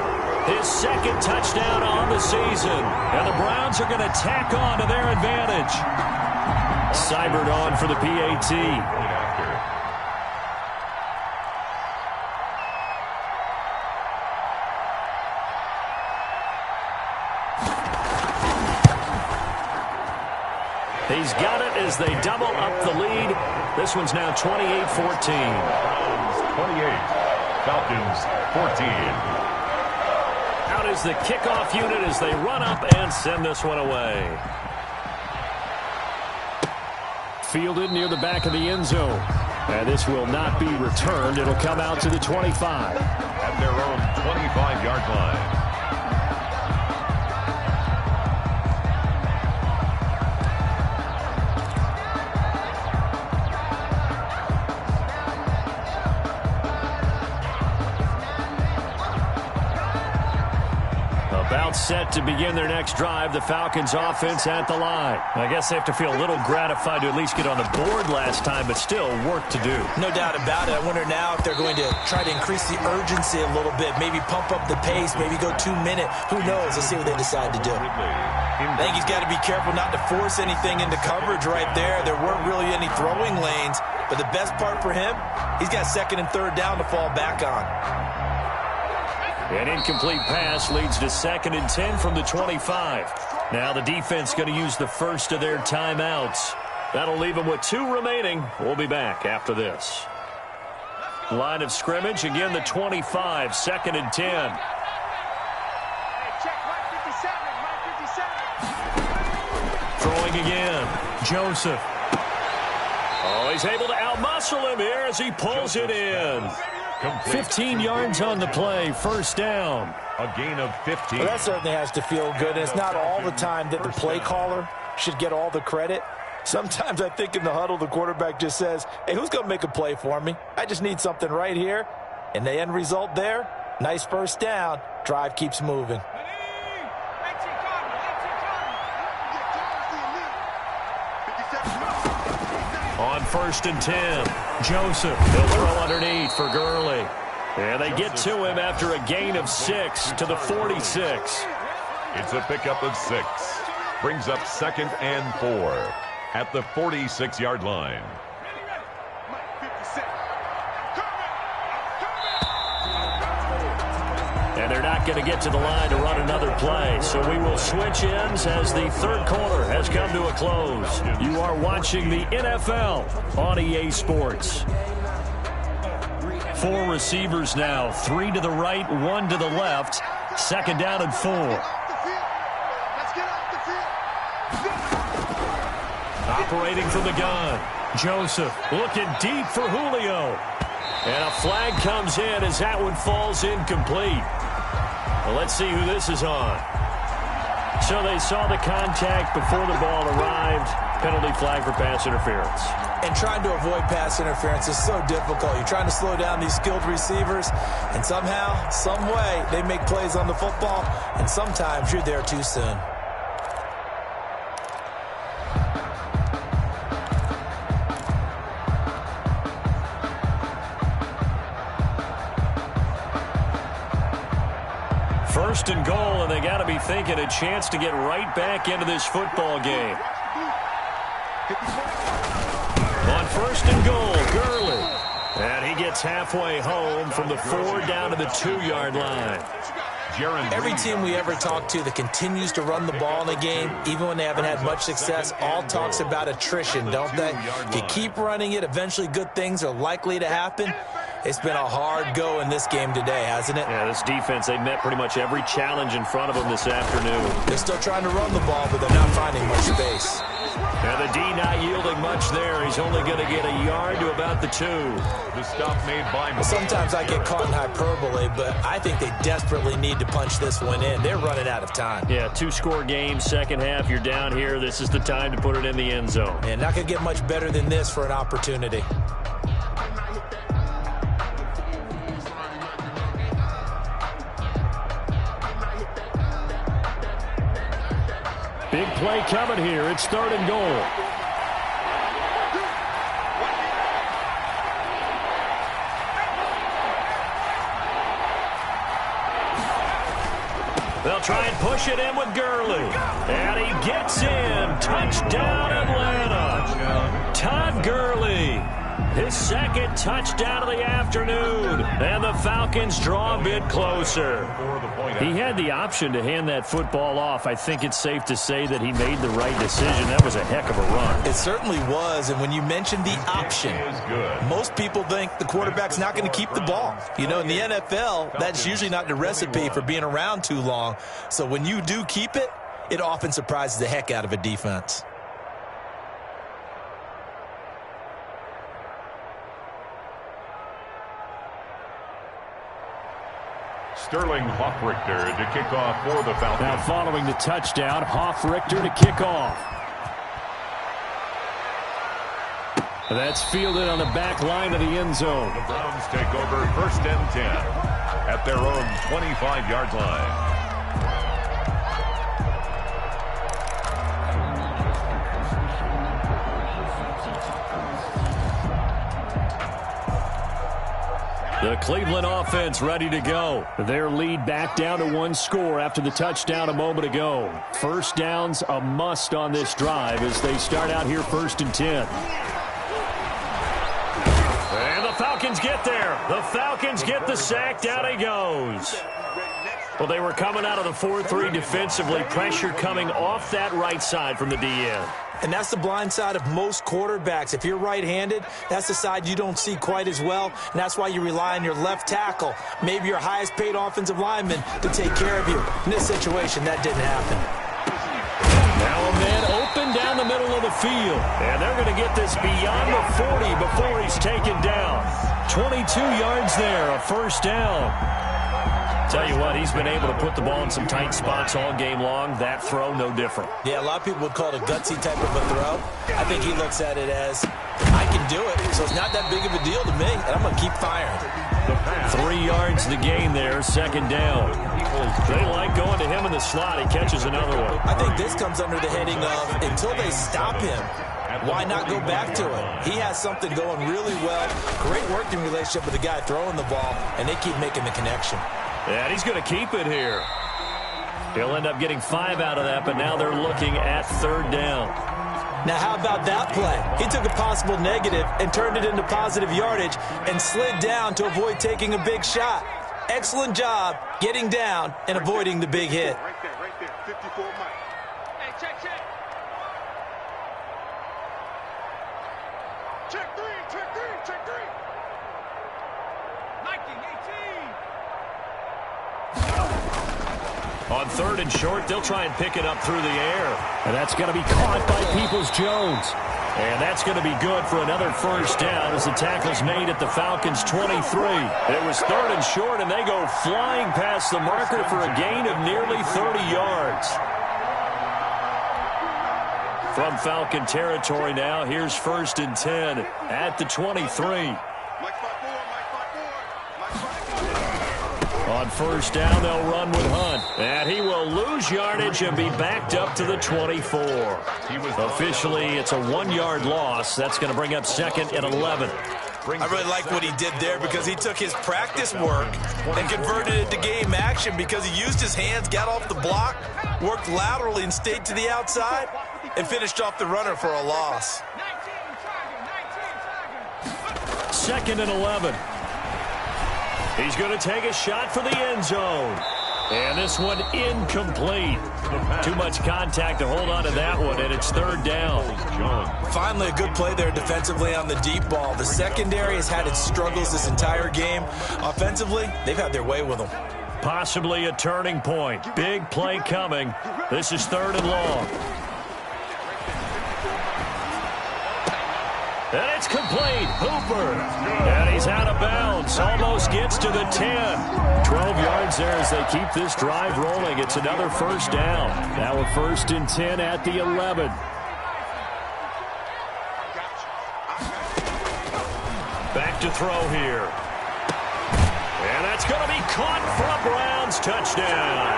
his 2nd touchdown on the season. And the Browns are going to tack on to their advantage. Seibert on for the PAT. He's got it as they double up the lead. This one's now 28-14. Browns 28, Falcons 14. Out is the kickoff unit as they run up and send this one away. Fielded near the back of the end zone. And this will not be returned. It'll come out to the 25. At their own 25-yard line. About set to begin their next drive. The Falcons offense at the line. I guess they have to feel a little gratified to at least get on the board last time, but still work to do. No doubt about it. I wonder now if they're going to try to increase the urgency a little bit, maybe pump up the pace, maybe go 2-minute. Who knows? Let's see what they decide to do. I think he's got to be careful not to force anything into coverage right there. There weren't really any throwing lanes, but the best part for him, he's got 2nd and 3rd down to fall back on. An incomplete pass leads to 2nd and 10 from the 25. Now the defense going to use the first of their timeouts. That'll leave them with 2 remaining. We'll be back after this. Line of scrimmage, again the 25, 2nd and 10. Throwing again, Joseph. Oh, he's able to outmuscle him here as he pulls it in. 15 yards on the play, 1st down. A gain of 15. Well, that certainly has to feel good, and it's not all the time that the play caller should get all the credit. Sometimes I think in the huddle, the quarterback just says, hey, who's going to make a play for me? I just need something right here. And the end result there, nice 1st down. Drive keeps moving. On 1st and 10, Joseph. He'll throw underneath for Gurley. And they get to him after a gain of 6 to the 46. It's a pickup of 6. Brings up 2nd and 4 at the 46-yard line. And they're not going to get to the line to run another play. So we will switch ends as the third quarter has come to a close. You are watching the NFL on EA Sports. 4 receivers now. 3 to the right, 1 to the left. 2nd down and 4. Operating from the gun. Joseph looking deep for Julio. And a flag comes in as that one falls incomplete. Well, let's see who this is on. So they saw the contact before the ball arrived. Penalty flag for pass interference. And trying to avoid pass interference is so difficult. You're trying to slow down these skilled receivers, and somehow, some way, they make plays on the football, and sometimes you're there too soon. First and goal, and they got to be thinking a chance to get right back into this football game. On 1st and goal, Gurley. And he gets halfway home from the 4 down to the 2-yard line. Every team we ever talk to that continues to run the ball in a game, even when they haven't had much success, all talks about attrition, don't they? If you keep running it, eventually good things are likely to happen. It's been a hard go in this game today, hasn't it? Yeah, this defense, they met pretty much every challenge in front of them this afternoon. They're still trying to run the ball, but they're not finding much space. And the D not yielding much there. He's only going to get a yard to about the 2. The stop made by... Well, sometimes I get caught in hyperbole, but I think they desperately need to punch this one in. They're running out of time. Yeah, 2-score game, second half. You're down here. This is the time to put it in the end zone. And not going to get much better than this for an opportunity. Big play coming here. It's 3rd and goal. They'll try and push it in with Gurley. And he gets in. Touchdown, Atlanta. Todd Gurley. His 2nd touchdown of the afternoon. And the Falcons draw a bit closer. He had the option to hand that football off. I think it's safe to say that he made the right decision. That was a heck of a run. It certainly was. And when you mentioned the option, most people think the quarterback's not going to keep the ball. You know, in the NFL, that's usually not the recipe for being around too long. So when you do keep it, it often surprises the heck out of a defense. Sterling Hoffrichter to kick off for the Falcons. Now following the touchdown, Hoffrichter to kick off. That's fielded on the back line of the end zone. The Browns take over 1st and 10 at their own 25-yard line. The Cleveland offense ready to go. Their lead back down to 1 score after the touchdown a moment ago. First down's a must on this drive as they start out here 1st and 10. And the Falcons get there. The Falcons get the sack. Down he goes. Well, they were coming out of the 4-3 defensively. Pressure coming off that right side from the DN. And that's the blind side of most quarterbacks. If you're right-handed, that's the side you don't see quite as well, and that's why you rely on your left tackle, maybe your highest-paid offensive lineman, to take care of you. In this situation, that didn't happen. Now a man open down the middle of the field, and they're going to get this beyond the 40 before he's taken down. 22 yards there, a first down. Tell you what, he's been able to put the ball in some tight spots all game long. That throw, no different. Yeah, a lot of people would call it a gutsy type of a throw. I think he looks at it as, I can do it, so it's not that big of a deal to me, and I'm going to keep firing. 3 yards to gain there, second down. They like going to him in the slot. He catches another one. I think this comes under the heading of, until they stop him, why not go back to it? He has something going really well. Great working relationship with the guy throwing the ball, and they keep making the connection. And he's going to keep it here. He'll end up getting 5 out of that, but now they're looking at 3rd down. Now, how about that play? He took a possible negative and turned it into positive yardage and slid down to avoid taking a big shot. Excellent job getting down and avoiding the big hit. Right there, 54 Mike. Hey, check. Check three. Nike, 18. On 3rd and short, they'll try and pick it up through the air. And that's going to be caught by Peoples-Jones. And that's going to be good for another 1st down as the tackle's made at the Falcons' 23. It was 3rd and short, and they go flying past the marker for a gain of nearly 30 yards. From Falcon territory now, here's 1st and 10 at the 23. On 1st down, they'll run with Hunt. And he will lose yardage and be backed up to the 24. Officially, it's a 1-yard loss. That's going to bring up 2nd and 11. I really like what he did there because he took his practice work and converted it to game action because he used his hands, got off the block, worked laterally and stayed to the outside, and finished off the runner for a loss. 2nd and 11. He's going to take a shot for the end zone. And this one incomplete. Too much contact to hold on to that one, and it's 3rd down. Finally, a good play there defensively on the deep ball. The secondary has had its struggles this entire game. Offensively, they've had their way with them. Possibly a turning point. Big play coming. This is 3rd and long. And it's complete. Hooper. And he's out of bounds. Almost gets to the 10. 12 yards there as they keep this drive rolling. It's another 1st down. Now a 1st and 10 at the 11. Back to throw here. And that's going to be caught for a Browns touchdown.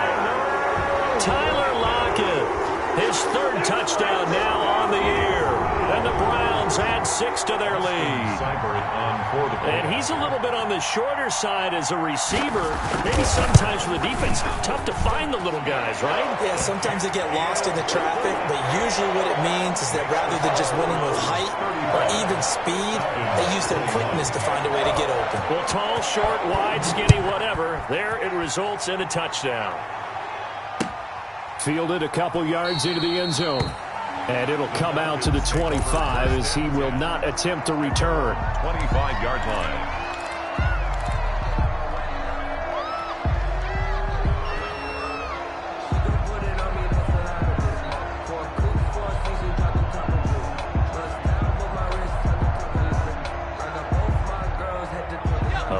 Tyler Lockett. His 3rd touchdown now on the year. And the Browns add 6 to their lead. And he's a little bit on the shorter side as a receiver. Maybe sometimes for the defense, tough to find the little guys, right? Yeah, sometimes they get lost in the traffic, but usually what it means is that rather than just winning with height or even speed, they use their quickness to find a way to get open. Well, tall, short, wide, skinny, whatever. There it results in a touchdown. Fielded a couple yards into the end zone. And it'll come out to the 25 as he will not attempt to return. 25-yard line.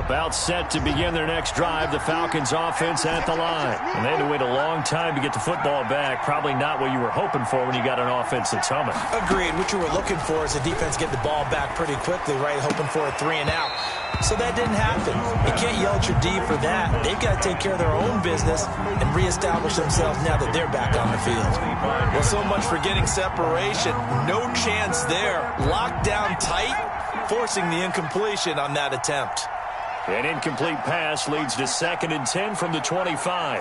About set to begin their next drive, the Falcons offense at the line. And they had to wait a long time to get the football back. Probably not what you were hoping for when you got an offense that's humming. Agreed. What you were looking for is a defense get the ball back pretty quickly, right? Hoping for a 3-and-out. So that didn't happen. You can't yell at your D for that. They've got to take care of their own business and reestablish themselves now that they're back on the field. Well, so much for getting separation. No chance there. Locked down tight, forcing the incompletion on that attempt. An incomplete pass leads to 2nd and 10 from the 25.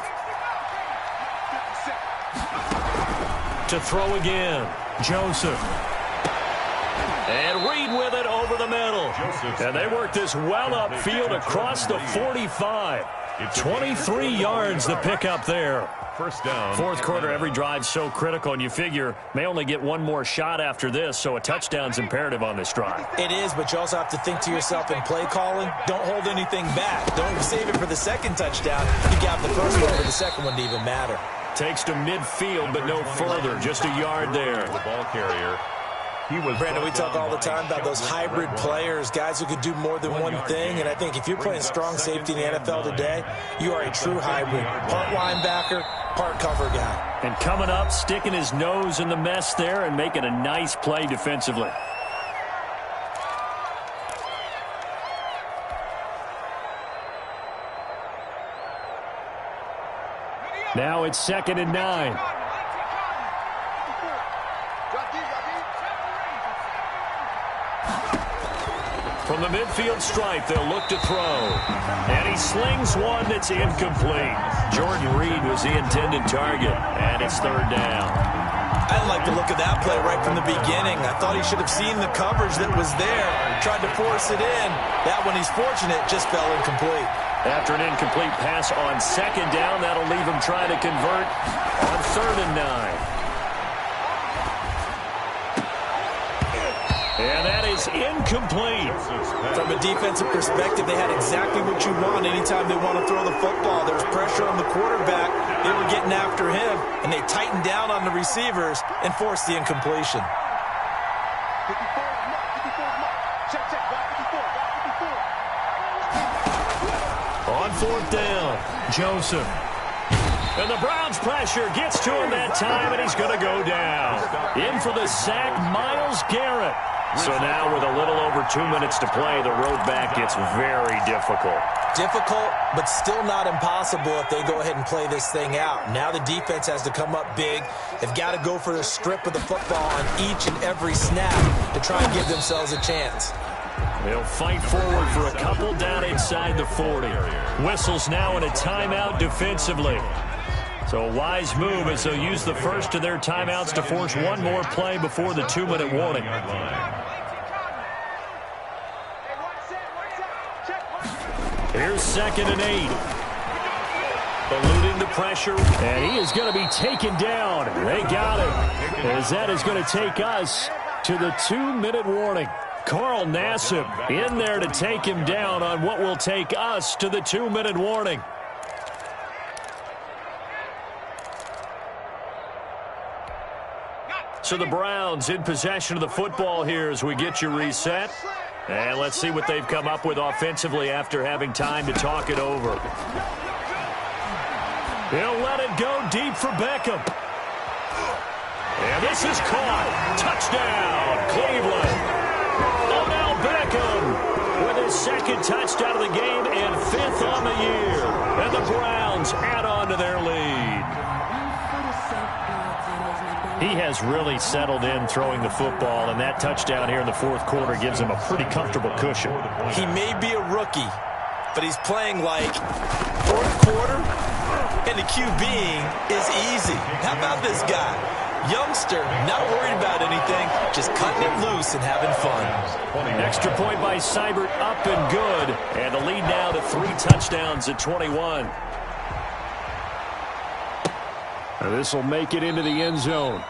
To throw again, Joseph. And Reed with it over the middle. And they work this well upfield across the 45. 23 yards the pickup there. 1st down. 4th quarter, every drive's so critical, and you figure may only get one more shot after this, so a touchdown's imperative on this drive. It is, but you also have to think to yourself in play calling, don't hold anything back. Don't save it for the 2nd touchdown. You got the 1st one for the 2nd one to even matter. Takes to midfield, but no further. Just a yard there. The ball carrier. Brandon, we talk all the time about those hybrid players, guys who could do more than one thing, and I think if you're playing strong safety in the NFL today, you are a true hybrid. Part linebacker, part cover guy. And coming up, sticking his nose in the mess there and making a nice play defensively. Now it's 2nd and 9. From the midfield stripe, they'll look to throw. And he slings one that's incomplete. Jordan Reed was the intended target, and it's third down. I didn't like the look of that play right from the beginning. I thought he should have seen the coverage that was there. Tried to force it in. That one, he's fortunate, just fell incomplete. After an incomplete pass on second down, that'll leave him trying to convert on 3rd and 9. And that is incomplete. From a defensive perspective, they had exactly what you want anytime they want to throw the football. There's pressure on the quarterback. They were getting after him, and they tightened down on the receivers and forced the incompletion. 54. Check. 54. On 4th down, Joseph. And the Browns' pressure gets to him that time, and he's going to go down. In for the sack, Myles Garrett. So now with a little over 2 minutes to play, the road back gets very difficult. Difficult, but still not impossible if they go ahead and play this thing out. Now the defense has to come up big. They've got to go for the strip of the football on each and every snap to try and give themselves a chance. They'll fight forward for a couple down inside the 40. Whistles now in a timeout defensively. So a wise move as they'll use the first of their timeouts to force one more play before the 2-minute warning. Here's 2nd and 8. Eluding the pressure, and he is going to be taken down. They got him, as that is going to take us to the 2-minute warning. Carl Nassib in there to take him down on what will take us to the 2-minute warning. So the Browns in possession of the football here as we get you reset. And let's see what they've come up with offensively after having time to talk it over. He'll let it go deep for Beckham. And this is caught. Touchdown, Cleveland. Odell Beckham with his 2nd touchdown of the game and 5th on the year. And the Browns add on to their lead. He has really settled in throwing the football, and that touchdown here in the 4th quarter gives him a pretty comfortable cushion. He may be a rookie, but he's playing like 4th quarter, and the QBing is easy. How about this guy? Youngster, not worried about anything, just cutting it loose and having fun. Extra point by Seibert, up and good, and the lead now to 3 touchdowns at 21. This will make it into the end zone.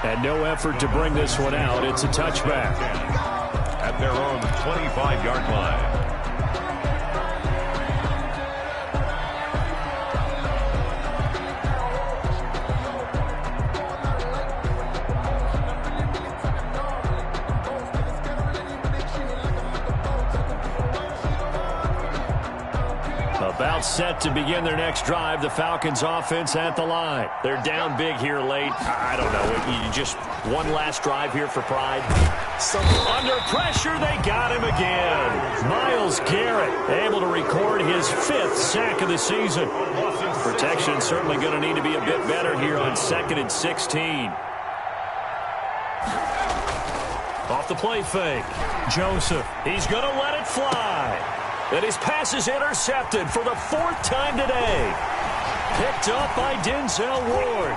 And no effort to bring this one out. It's a touchback. At their own 25-yard line. About set to begin their next drive. The Falcons offense at the line. They're down big here late. I don't know. You just one last drive here for pride. Under pressure, they got him again. Myles Garrett able to record his 5th sack of the season. Protection certainly going to need to be a bit better here on 2nd and 16. Off the play fake. Joseph. He's going to let it fly. And his pass is intercepted for the 4th time today. Picked up by Denzel Ward.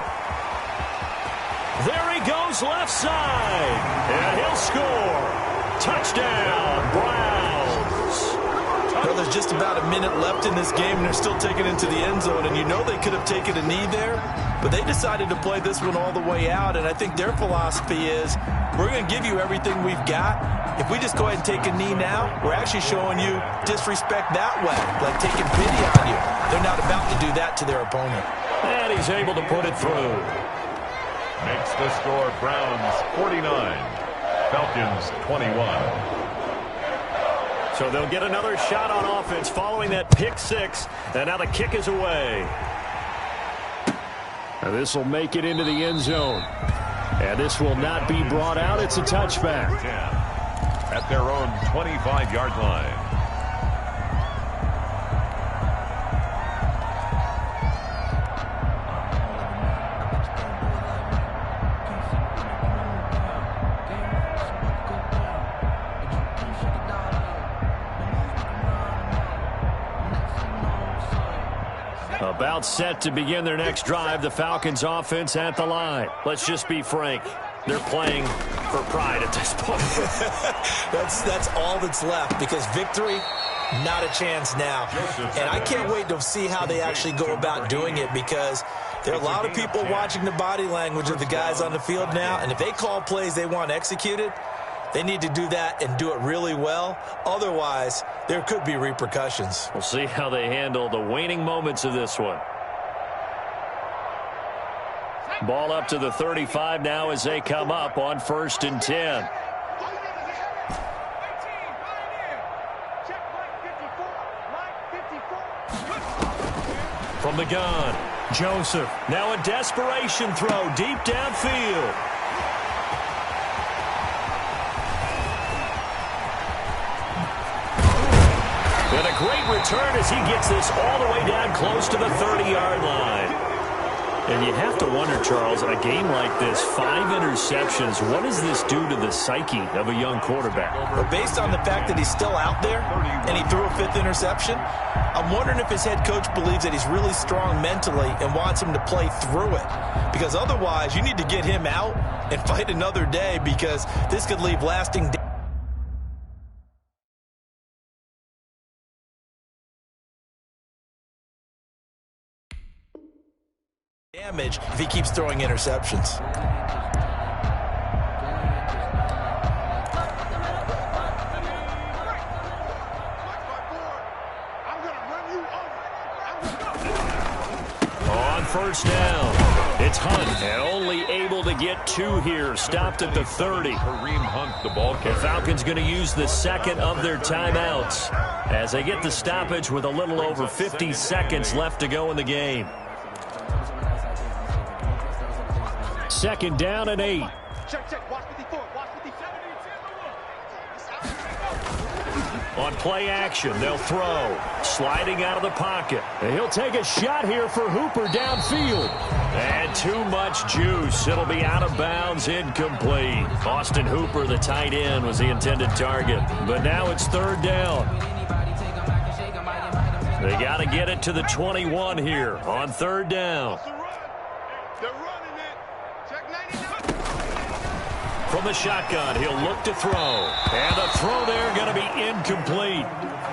There he goes left side. And he'll score. Touchdown, Browns. Well, there's just about a minute left in this game, and they're still taking it into the end zone. And you know they could have taken a knee there, but they decided to play this one all the way out. And I think their philosophy is, we're going to give you everything we've got. If we just go ahead and take a knee now, we're actually showing you disrespect that way, like taking pity on you. They're not about to do that to their opponent. And he's able to put it through. Makes the score Browns 49, Falcons 21. So they'll get another shot on offense following that pick 6. And now the kick is away. And this will make it into the end zone. And this will not be brought out. It's a touchback. At their own 25-yard line. About set to begin their next drive, the Falcons offense at the line. Let's just be frank. They're playing for pride at this point. That's all that's left, because victory, not a chance now. And I can't wait to see how they actually go about doing it, because there are a lot of people watching the body language of the guys on the field now, and if they call plays they want executed, they need to do that and do it really well. Otherwise, there could be repercussions. We'll see how they handle the waning moments of this one. Ball up to the 35 now as they come up on 1st and 10. From the gun, Joseph. Now a desperation throw deep downfield. And a great return as he gets this all the way down close to the 30-yard line. And you have to wonder, Charles, a game like this, 5 interceptions, what does this do to the psyche of a young quarterback? Well, based on the fact that he's still out there and he threw a 5th interception, I'm wondering if his head coach believes that he's really strong mentally and wants him to play through it. Because otherwise, you need to get him out and fight another day, because this could leave lasting damage if he keeps throwing interceptions. On 1st down, it's Hunt, and only able to get 2 here. Stopped at the 30. Kareem Hunt, the ball carrier. The Falcons going to use the second of their timeouts as they get the stoppage with a little over 50 seconds left to go in the game. 2nd down and 8. Check. Watch 54. Watch 57. On play action, they'll throw. Sliding out of the pocket. And he'll take a shot here for Hooper downfield. And too much juice. It'll be out of bounds, incomplete. Austin Hooper, the tight end, was the intended target. But now it's 3rd down. They got to get it to the 21 here on 3rd down. From the shotgun, he'll look to throw. And the throw there going to be incomplete.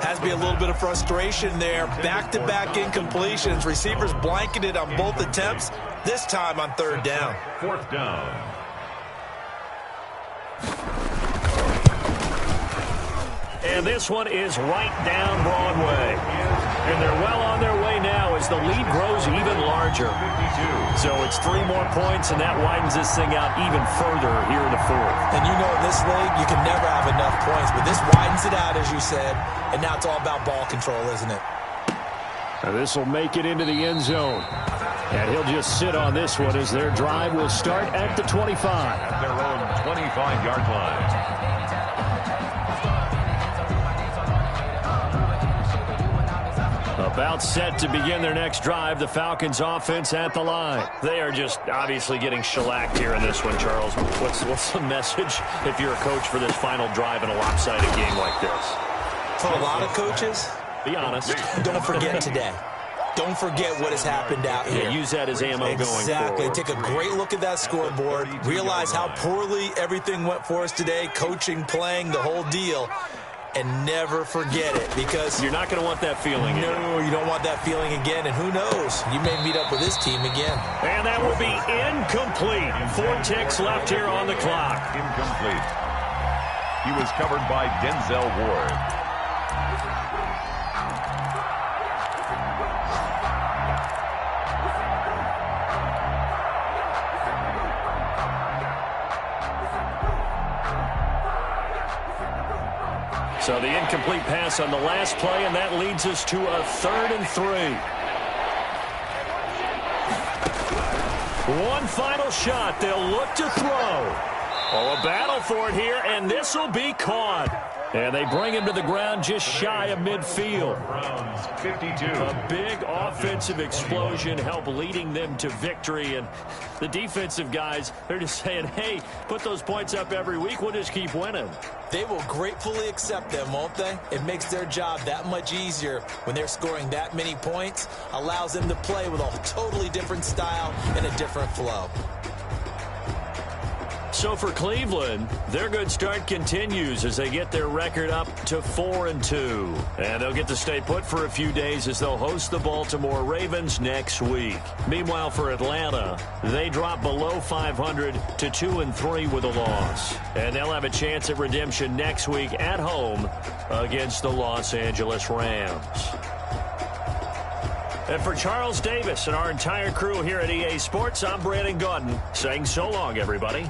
Has to be a little bit of frustration there. Back-to-back incompletions. Receivers blanketed on both attempts, this time on 3rd down. 4th down. And this one is right down Broadway. And they're well on their way now as the lead grows even larger. So it's 3 more points, and that widens this thing out even further here in the 4th. And you know, in this league, you can never have enough points, but this widens it out, as you said, and now it's all about ball control, isn't it? Now this will make it into the end zone. And he'll just sit on this one as their drive will start at the 25. At their own 25-yard line. About set to begin their next drive, the Falcons offense at the line. They are just obviously getting shellacked here in this one, Charles. What's the message if you're a coach for this final drive in a lopsided game like this? For a lot of coaches, be honest. Don't forget today. Don't forget what has happened out here. Use that as ammo going forward. Exactly. Take a great look at that scoreboard. Realize how poorly everything went for us today. Coaching, playing, the whole deal. And never forget it, because you're not going to want that feeling again. No, you don't want that feeling again. And who knows? You may meet up with this team again. And that will be incomplete. 4 ticks left here on the clock. Incomplete. He was covered by Denzel Ward. So the incomplete pass on the last play, and that leads us to a 3rd and 3. One final shot. They'll look to throw. Oh, a battle for it here, and this will be caught. And they bring him to the ground just shy of midfield. Browns 52. A big offensive explosion helped leading them to victory. And the defensive guys, they're just saying, hey, put those points up every week. We'll just keep winning. They will gratefully accept them, won't they? It makes their job that much easier when they're scoring that many points. Allows them to play with a totally different style and a different flow. So for Cleveland, their good start continues as they get their record up to 4-2. And they'll get to stay put for a few days as they'll host the Baltimore Ravens next week. Meanwhile, for Atlanta, they drop below 500 to 2-3 with a loss. And they'll have a chance at redemption next week at home against the Los Angeles Rams. And for Charles Davis and our entire crew here at EA Sports, I'm Brandon Gaudin saying so long, everybody.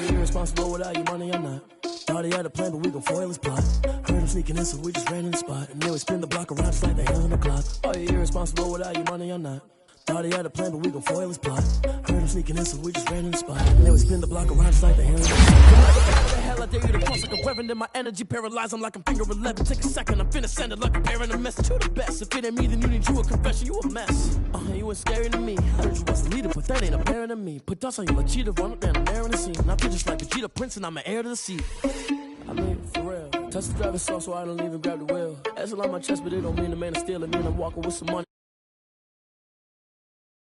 Irresponsible without your money or not. Thought he had a plan, but we gon' foil his plot. Heard him sneaking in, so we just ran in the spot. And then we spin the block around just like the hell in the clock. Are you irresponsible without your money or not? Thought he had a plan, but we gon' foil his plot. Heard him sneaking in, so we just ran in the spot. And then we spin the block around just like the hand. Like the hell, I dare you to cross like a reverend. In my energy paralyzed, I'm like I'm finger 11. Take a second, I'm finna send it like a parent a message to the best. If it ain't me, then you need you a confession, you a mess. You ain't scary to me. I heard you was a leader, but that ain't apparent to me. Put dust on you like cheetah, run up down, I'm there in the scene. Now just like Vegeta Prince, and I'm an heir to the seat. I mean, for real. Touch the driver's soft, so I don't even grab the wheel. That's a lot on my chest, but it don't mean the man is stealing. Mean I'm walking with some money.